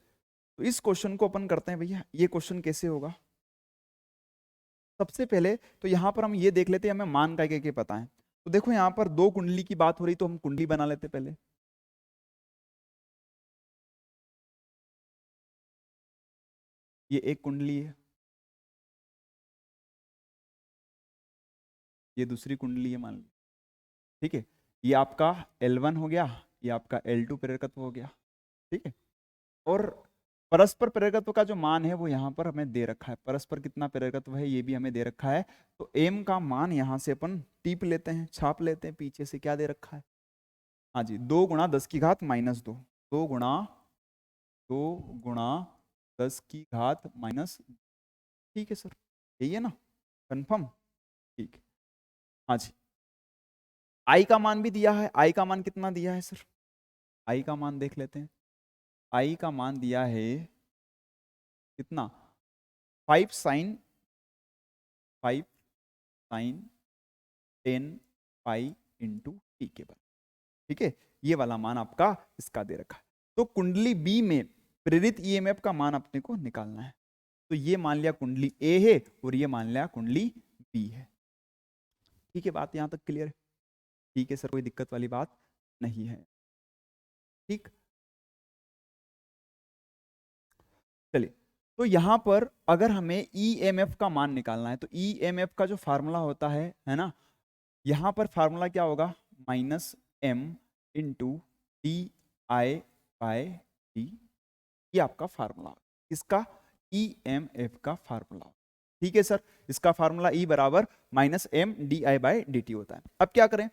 तो इस क्वेश्चन को अपन करते हैं भैया। ये क्वेश्चन कैसे होगा, सबसे पहले तो यहां पर हम ये देख लेते हैं हमें मान का क्या पता है। तो देखो यहां पर दो कुंडली की बात हो रही, तो हम कुंडली बना लेते पहले। ये एक कुंडली है, ये दूसरी कुंडली है मान ली, ठीक है, ये आपका L1 हो गया, ये आपका L2 प्रेरकत्व हो गया, ठीक है। और परस्पर प्रेरकत्व का जो मान है वो यहाँ पर हमें दे रखा है, परस्पर कितना प्रेरकत्व है ये भी हमें दे रखा है। तो एम का मान यहाँ से अपन टीप लेते हैं, छाप लेते हैं, पीछे से क्या दे रखा है, हाँ जी, 2 × 10⁻², 2 × 10⁻², ठीक है सर, यही है ना, कंफर्म, ठीक है। हाँ जी, आई का मान भी दिया है, आई का मान कितना दिया है सर, आई का मान देख लेते हैं। आई का मान दिया है कितना, 5 sin 10 पाई इंटू टी के बराबर, ठीक है, ये वाला मान आपका इसका दे रखा है। तो कुंडली बी में प्रेरित ईएमएफ का मान अपने को निकालना है। तो ये मान लिया कुंडली ए है और ये मान लिया कुंडली बी है, ठीक है, बात यहां तक क्लियर है? ठीक है सर, कोई दिक्कत वाली बात नहीं है, ठीक। चलिए, तो यहाँ पर अगर हमें ईएमएफ का मान निकालना है तो ईएमएफ का जो फार्मूला होता है ना, यहाँ पर फार्मूला क्या होगा, minus M into D I by D, ये आपका फार्मूला, इसका ईएमएफ का फार्मूला। ठीक है सर, इसका फार्मूला ई बराबर minus M D I by D T होता है। अब क्या करें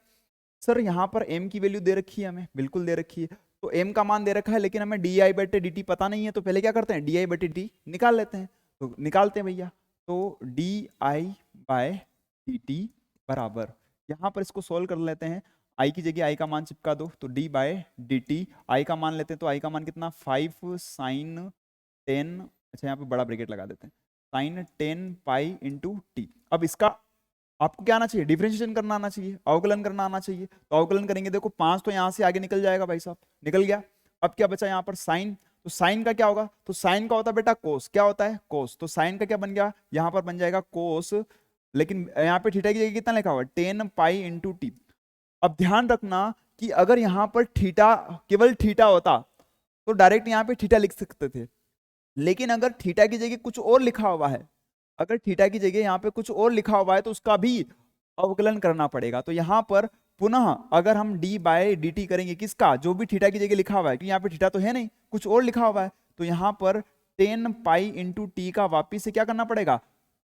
सर, यहाँ पर m की वैल्यू दे रखी है हमें, बिल्कुल दे रखी है, तो m का मान दे रखा है, लेकिन हमें डी आई बटे डी टी पता नहीं है, तो पहले क्या करते हैं, डी आई बटे डी निकाल लेते हैं। तो निकालते हैं भैया, तो D I by D T बराबर, यहाँ पर इसको सोल्व कर लेते हैं, आई की जगह आई का मान चिपका दो, तो डी बाय डी टी, आई का मान लेते हैं, तो आई का मान कितना 5 साइन 10, अच्छा यहाँ पे बड़ा ब्रैकेट लगा देते हैं, साइन 10 पाई इंटू टी। अब इसका आपको क्या आना चाहिए, डिफरेंशिएशन करना आना चाहिए, अवकलन करना आना चाहिए। तो अवकलन करेंगे, देखो 5 तो यहाँ से आगे निकल जाएगा भाई साहब, निकल गया। अब क्या बचा यहाँ पर साइन, तो साइन का क्या होगा, तो साइन का होता है बेटा कोस, क्या होता है कोस, तो साइन का क्या बन गया, यहाँ पर बन जाएगा कोस, लेकिन यहाँ पे थीटा की जगह कितना लिखा हुआ, 10 पाई इंटू टी। अब ध्यान रखना कि अगर यहाँ पर थीटा, केवल थीटा होता तो डायरेक्ट यहाँ पे थीटा लिख सकते थे, लेकिन अगर थीटा की जगह कुछ और लिखा हुआ है, अगर थीटा की जगह यहाँ पे कुछ और लिखा हुआ है तो उसका भी अवकलन करना पड़ेगा। तो यहाँ पर पुनः अगर हम d बाय डी टी करेंगे, किसका, जो भी थीटा की जगह लिखा हुआ है, क्योंकि यहाँ पे थीटा तो है नहीं, कुछ और लिखा हुआ है, तो यहाँ पर 10 पाई इंटू टी का वापिस से क्या करना पड़ेगा,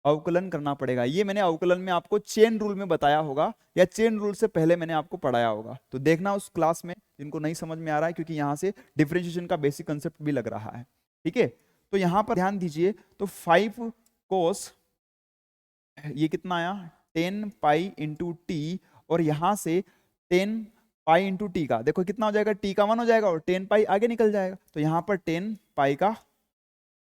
अवकलन करना पड़ेगा। ये मैंने अवकलन में आपको चेन रूल में बताया होगा, या चेन रूल से पहले मैंने आपको पढ़ाया होगा, तो देखना उस क्लास में जिनको नहीं समझ में आ रहा है, क्योंकि यहाँ से डिफरेंशिएशन का बेसिक कंसेप्ट भी लग रहा है। ठीक है, तो यहाँ पर ध्यान दीजिए, तो 5 कोस, ये कितना आया 10 पाई इंटू टी, और यहां से 10 पाई इंटू टी का देखो कितना हो जाएगा, टी का 1 हो जाएगा और 10 पाई आगे निकल जाएगा, तो यहाँ पर 10 पाई का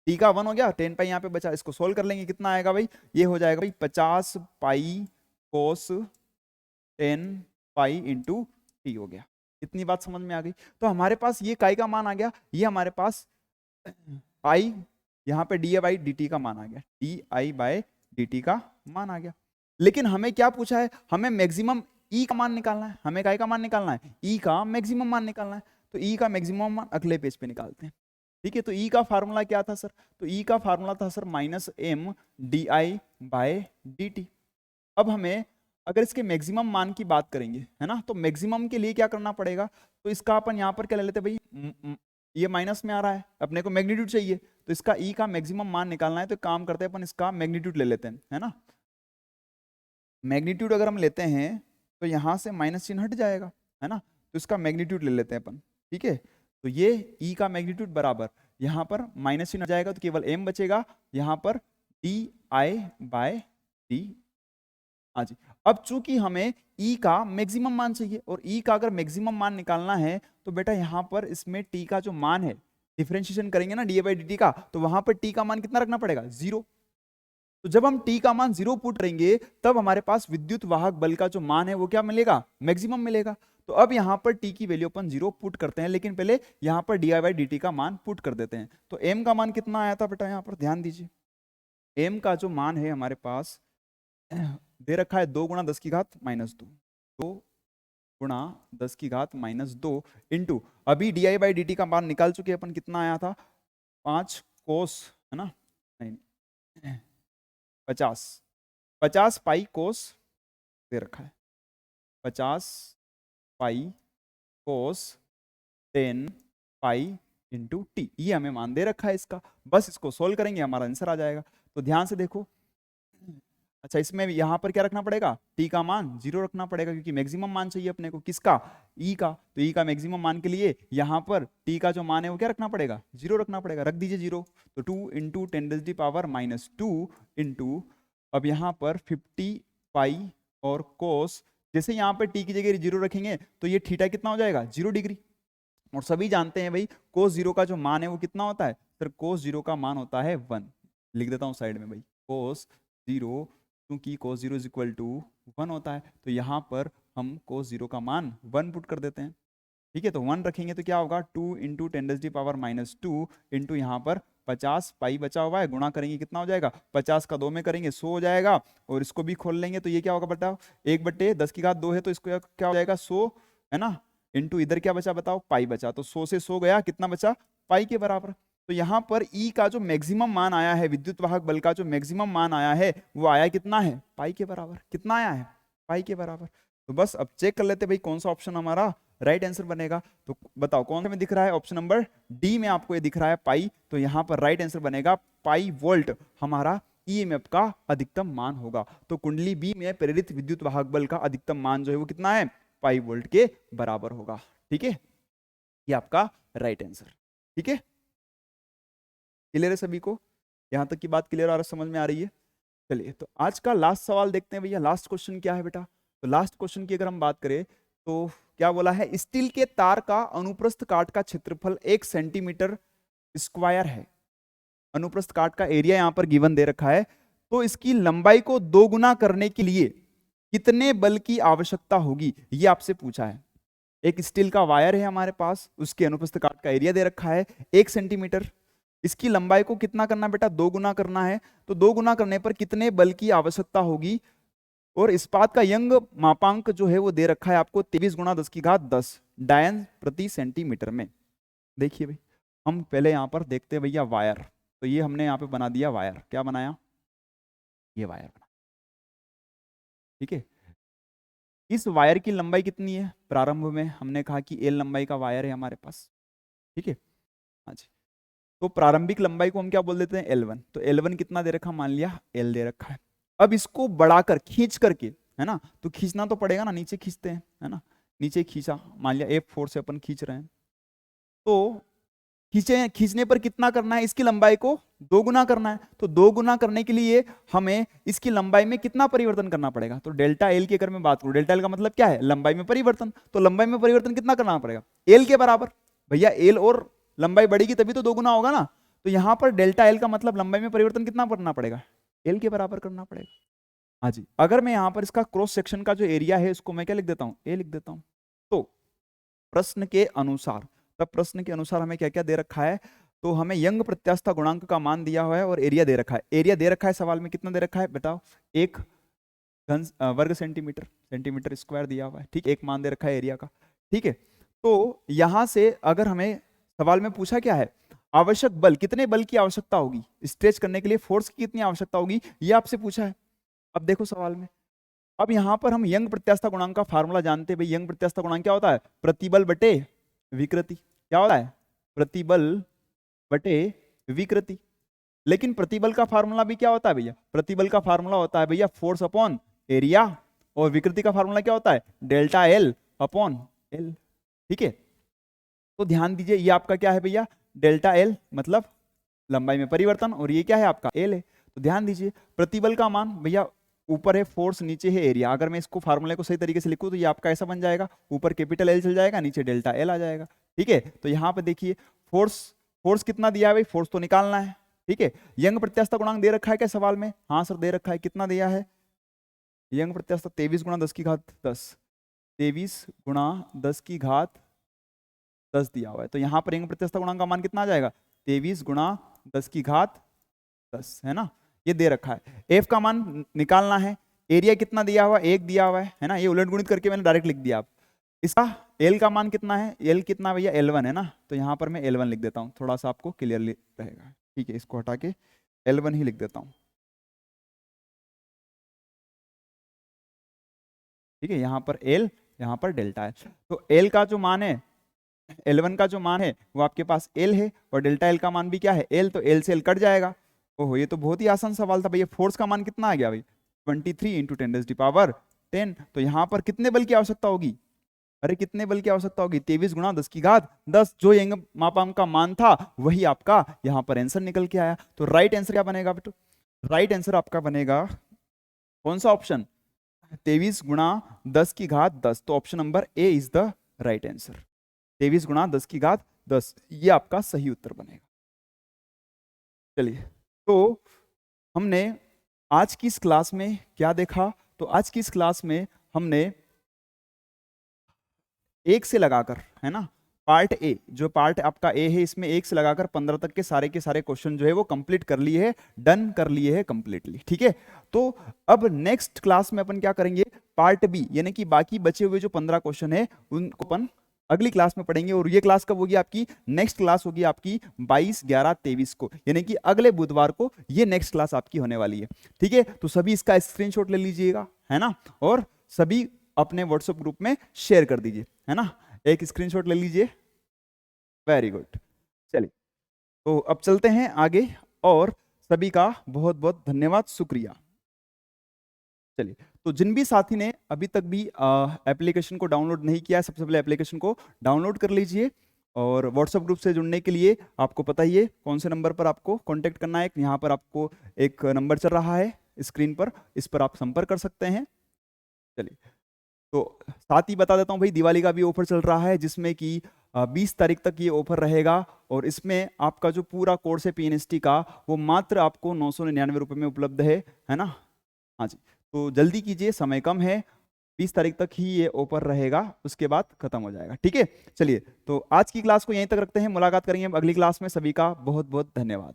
टी का 1 हो गया, 10 पाई यहाँ पे बचा, इसको सोल्व कर लेंगे, कितना आएगा भाई, ये हो जाएगा भाई 50 पाई कोस 10 पाई इंटू टी हो गया। इतनी बात समझ में आ गई। तो हमारे पास ये काई का मान आ गया, ये हमारे पास आई, यहाँ पे D I by D T का मान आ गया, D I by D T का मान आ गया। लेकिन हमें क्या पूछा है, हमें मैक्सिमम ई का मान निकालना है, हमें काय का मान निकालना है, ई का मैक्सिमम मान निकालना है। तो ई का मैक्सिमम मान अगले पेज पे निकालते हैं। ठीक है, तो ई का फार्मूला क्या था सर, तो ई का फार्मूला था sir minus M D I by D T. अब हमें अगर इसके मैक्सिमम मान की बात करेंगे, है ना, तो मैक्सिमम के लिए क्या करना पड़ेगा, तो इसका अपन यहाँ पर क्या ले लेते हैं भाई, ये माइनस में आ रहा है, अपने को मैग्नीट्यूड चाहिए, तो इसका ई का मैक्सिमम मान निकालना है, तो काम करते हैं अपन इसका मैग्नीट्यूड ले लेते हैं, है ना। मैग्नीट्यूड अगर हम लेते हैं तो यहाँ से माइनस चिन्ह हट जाएगा, है ना, तो इसका मैग्नीट्यूड ले लेते हैं अपन। ठीक है, तो ये ई का मैग्नीट्यूड बराबर, यहाँ पर माइनस चिन्ह हट जाएगा तो केवल एम बचेगा, यहाँ पर डी आई बाय डी। हाँ जी, अब चूंकि हमें ई का मैक्सिमम मान चाहिए, और ई का अगर मैक्सिमम मान निकालना है तो बेटा यहाँ पर इसमें टी का जो मान है, डिफरेंशिएशन करेंगे ना डी बाई डी टी का, तो वहां पर टी का मान कितना रखना पड़ेगा, 0। तो जब हम टी का मान 0 पुट करेंगे तब हमारे पास विद्युत वाहक बल का जो मान है वो क्या मिलेगा, मैक्सिमम मिलेगा। तो अब यहाँ पर टी की वैल्यू अपन 0 पुट करते हैं, लेकिन पहले यहाँ पर D I by D T का मान पुट कर देते हैं। तो एम का मान कितना आया था बेटा, यहाँ पर ध्यान दीजिए, एम का जो मान है हमारे पास दे रखा है 2 गुणा 10 की घात माइनस 2, 2 गुणा 10 की घात माइनस 2 इंटू, अभी D I by D T का मान निकाल चुके अपन, कितना आया था 5 कोस, है ना, नहीं 50 पाई कोस दे रखा है, 50 पाई कोस 10 पाई इंटू टी, ये हमें मान दे रखा है इसका, बस इसको सोल्व करेंगे हमारा आंसर आ जाएगा। तो ध्यान से देखो, अच्छा इसमें यहाँ पर क्या रखना पड़ेगा, टी का मान 0 रखना पड़ेगा, क्योंकि मैक्सिमम मान चाहिए अपने को, किसका, ई का। तो ई का मैक्सिमम मान के लिए यहाँ पर टी का जो मान है वो क्या रखना पड़ेगा, 0 रखना पड़ेगा, रख दीजिए 0। तो 2 इंटू 10⁻⁻2 इंटू, अब यहाँ पर 50 पाई और कोस, जैसे यहाँ पर टी की जगह 0 रखेंगे तो ये थीटा कितना हो जाएगा, 0 डिग्री। और सभी जानते हैं भाई कोस 0 का जो मान है वो कितना होता है, सर कोस 0 का मान होता है 1, लिख देता हूँ साइड में भाई, कोस 0, क्योंकि cos 0 = 1 होता है, तो यहाँ पर हम cos 0 का मान 1 पुट कर देते हैं। ठीक है, तो 1 रखेंगे तो क्या होगा, 2 इंटू 10⁻⁻2 इंटू यहाँ पर 50 पाई बचा हुआ है, गुणा करेंगे कितना हो जाएगा, 50 का 2 में करेंगे 100 हो जाएगा, और इसको भी खोल लेंगे तो ये क्या होगा बताओ, 1/10 की घात 2 है, तो इसको क्या हो जाएगा 100, है ना, इंटू इधर क्या बचा बताओ, पाई बचा, तो 100 से 100 गया, कितना बचा, पाई के बराबर। तो यहाँ पर ई का जो मैक्सिमम मान आया है, विद्युत वाहक बल का जो मैक्सिमम मान आया है वो आया कितना है, पाई के बराबर। कितना आया है, पाई के बराबर। तो बस अब चेक कर लेते भाई कौन सा ऑप्शन हमारा राइट आंसर बनेगा। तो बताओ कौन सा में दिख रहा है, ऑप्शन नंबर डी में आपको ये दिख रहा है पाई। तो यहाँ पर राइट आंसर बनेगा पाई वोल्ट हमारा ईएमएफ का अधिकतम मान होगा। तो कुंडली बी में प्रेरित विद्युत वाहक बल का अधिकतम मान जो है वो कितना है, पाई वोल्ट के बराबर होगा। ठीक है, ये आपका राइट आंसर। ठीक है, क्लियर है सभी को, यहां तक की बात क्लियर और समझ में आ रही है। चलिए तो आज का लास्ट सवाल देखते हैं भैया, लास्ट क्वेश्चन क्या है बेटा। तो लास्ट क्वेश्चन की अगर हम बात करें तो क्या बोला है, स्टील के तार का अनुप्रस्थ काट का क्षेत्रफल 1 सेंटीमीटर स्क्वायर है। अनुप्रस्थ काट का एरिया यहां पर गिवन दे रखा है। तो इसकी लंबाई को दोगुना करने के लिए कितने बल की आवश्यकता होगी, ये आपसे पूछा है। एक स्टील का वायर है हमारे पास, उसके अनुप्रस्थ काट का एरिया दे रखा है 1 सेंटीमीटर। इसकी लंबाई को कितना करना बेटा, 2 गुना करना है। तो 2 गुना करने पर कितने बल की आवश्यकता होगी। और इस्पात का यंग मापांक जो है वो दे रखा है आपको 23 गुणा 10 की घात 10 डायन प्रति सेंटीमीटर में। देखिए भाई, हम पहले यहां पर देखते हैं भैया वायर। तो ये हमने यहाँ पे बना दिया वायर, क्या बनाया, ये वायर बना। ठीक है, इस वायर की लंबाई कितनी है, प्रारंभ में हमने कहा कि एल लंबाई का वायर है हमारे पास। ठीक है, हाँ जी। तो प्रारंभिक लंबाई को हम क्या बोल देते हैं, L1। तो L1 कितना दे रखा, मान लिया L दे रखा है। अब इसको बढ़ाकर खींच करके, है ना, तो खींचना तो पड़ेगा ना, नीचे खींचते हैं, है ना, नीचे खींचा, मान लिया F4 से अपन खींच रहे हैं। तो खींचने पर कितना करना है, इसकी लंबाई को 2 गुना करना है। तो 2 गुना करने के लिए हमें इसकी लंबाई में कितना परिवर्तन करना पड़ेगा। तो डेल्टा एल की अगर मैं बात करूं, डेल्टा एल का मतलब क्या है, लंबाई में परिवर्तन। तो लंबाई में परिवर्तन कितना करना पड़ेगा, एल के बराबर। भैया एल और लंबाई बढ़ेगी तभी तो 2 गुना होगा ना। तो यहां पर डेल्टा एल का मतलब लंबाई में परिवर्तन कितना करना पड़ेगा, एल के बराबर करना पड़ेगा। हाँ जी, अगर मैं यहां पर इसका क्रॉस सेक्शन का जो एरिया है उसको मैं क्या लिख देता हूं, ए लिख देता हूं। तो प्रश्न के अनुसार, तब प्रश्न के अनुसार हमें क्या क्या दे रखा है, तो हमें यंग प्रत्यास्थता गुणांक का मान दिया हुआ है और एरिया दे रखा है। एरिया दे रखा है सवाल में, कितना दे रखा है बताओ, 1 घन वर्ग सेंटीमीटर, सेंटीमीटर स्क्वायर दिया हुआ है। ठीक, एक मान दे रखा है एरिया का। ठीक है, तो यहां से अगर हमें सवाल में पूछा क्या है, आवश्यक बल, कितने बल की आवश्यकता होगी, स्ट्रेच करने के लिए फोर्स की कितनी आवश्यकता होगी, ये आपसे पूछा है। अब देखो सवाल में, अब यहां पर हम यंग प्रत्यास्थता गुणांक का फार्मूला जानते हैं भाई। यंग प्रत्यास्थता गुणांक क्या होता है, प्रतिबल बटे विकृति। क्या होता है, प्रतिबल बटे विकृति। लेकिन प्रतिबल का फार्मूला भी क्या होता है भैया, प्रतिबल का फार्मूला होता है भैया फोर्स अपॉन एरिया, और विकृति का फार्मूला क्या होता है, डेल्टा एल अपॉन एल। ठीक है, तो ध्यान दीजिए, ये आपका क्या है भैया, डेल्टा एल मतलब लंबाई में परिवर्तन, और ये क्या है आपका एल है। तो ध्यान दीजिए, प्रतिबल का मान भैया ऊपर है फोर्स, नीचे है एरिया। अगर मैं इसको फार्मूले को सही तरीके से लिखूं तो ये आपका ऐसा बन जाएगा, ऊपर कैपिटल एल चल जाएगा, नीचे डेल्टा एल आ जाएगा। ठीक है, तो यहाँ पे देखिए फोर्स कितना दिया है भाई, फोर्स तो निकालना है। ठीक है, यंग प्रत्यास्थता गुणांक दे रखा है क्या सवाल में, हाँ सर दे रखा है। कितना दिया है, यंग प्रत्यास्थता 23 गुणा 10 की घात 10, 23 गुणा 10 की घात 10 दिया हुआ है। तो यहाँ पर यंग प्रत्यास्थता गुणांक का मान कितना आ जाएगा, 23 गुणा 10 की घात 10, है ना, ये दे रखा है। एफ का मान निकालना है, एरिया कितना दिया हुआ, 1 दिया हुआ है ना, ये उलट गुणित करके मैंने डायरेक्ट लिख दिया। आप इसका एल का मान कितना है, एल कितना भैया, L1 है ना, तो यहाँ पर मैं L1 लिख देता हूँ, थोड़ा सा आपको क्लियरली रहेगा। ठीक है, इसको हटा के L1 ही लिख देता हूँ। ठीक है, यहाँ पर एल, यहाँ पर डेल्टा है। तो एल का जो मान है, L1 का जो मान है वो आपके पास एल है, और डेल्टा एल का मान भी क्या है एल, तो एल से एल कट जाएगा। ओहो, ये तो बहुत ही आसान सवाल था भैया। फोर्स का मान कितना आ गया भाई, 23 इंटू 10⁻10। तो यहाँ पर कितने बल की आवश्यकता होगी, अरे कितने बल की आवश्यकता होगी, 23 गुणा 10 की घात 10, जो यंग मापांक का मान था वही आपका यहाँ पर आंसर निकल के आया। तो राइट आंसर क्या बनेगा बेटो, राइट आंसर आपका बनेगा कौन सा ऑप्शन, 23 गुणा 10 की घात 10। तो option number A is the right answer, 23 गुणा 10 की घात 10, ये आपका सही उत्तर बनेगा। चलिए, तो हमने आज की इस क्लास में क्या देखा, तो आज की इस क्लास में हमने 1 से लगाकर, है ना, पार्ट ए, जो पार्ट आपका ए है, इसमें 1 से लगाकर 15 तक के सारे क्वेश्चन जो है वो कंप्लीट कर लिए है, डन कर लिए है कंप्लीटली। ठीक है, तो अब नेक्स्ट क्लास में अपन क्या करेंगे, पार्ट बी, यानी कि बाकी बचे हुए जो 15 क्वेश्चन है उनको अपन अगली क्लास में पढ़ेंगे। और ये क्लास कब होगी आपकी? नेक्स्ट क्लास होगी आपकी 22/11/23 को, यानी कि अगले बुधवार को ये नेक्स्ट क्लास आपकी होने वाली है। ठीक है, तो सभी इसका स्क्रीनशॉट ले लीजिएगा, है ना, और सभी अपने व्हाट्सएप ग्रुप में शेयर कर दीजिए, है ना, एक स्क्रीनशॉट ले लीजिए। Very good. चलिए, तो अब चलते हैं आगे, और सभी का बहुत बहुत धन्यवाद, शुक्रिया। चलिए, तो जिन भी साथी ने अभी तक भी एप्लीकेशन को डाउनलोड नहीं किया है, सबसे पहले एप्लीकेशन को डाउनलोड कर लीजिए। और व्हाट्सएप ग्रुप से जुड़ने के लिए आपको पता ही है कौन से नंबर पर आपको कांटेक्ट करना है। यहाँ पर आपको एक नंबर चल रहा है स्क्रीन पर, इस पर आप संपर्क कर सकते हैं। चलिए, तो साथ ही बता देता हूँ भाई, दिवाली का भी ऑफर चल रहा है, जिसमें कि 20 तारीख तक ये ऑफर रहेगा। और इसमें आपका जो पूरा कोर्स है PNST का, वो मात्र आपको 999 रुपये में उपलब्ध है ना। हाँ जी, तो जल्दी कीजिए, समय कम है, 20 तारीख तक ही ये ऑफर रहेगा, उसके बाद खत्म हो जाएगा। ठीक है, चलिए, तो आज की क्लास को यहीं तक रखते हैं, मुलाकात करेंगे अगली क्लास में। सभी का बहुत बहुत धन्यवाद।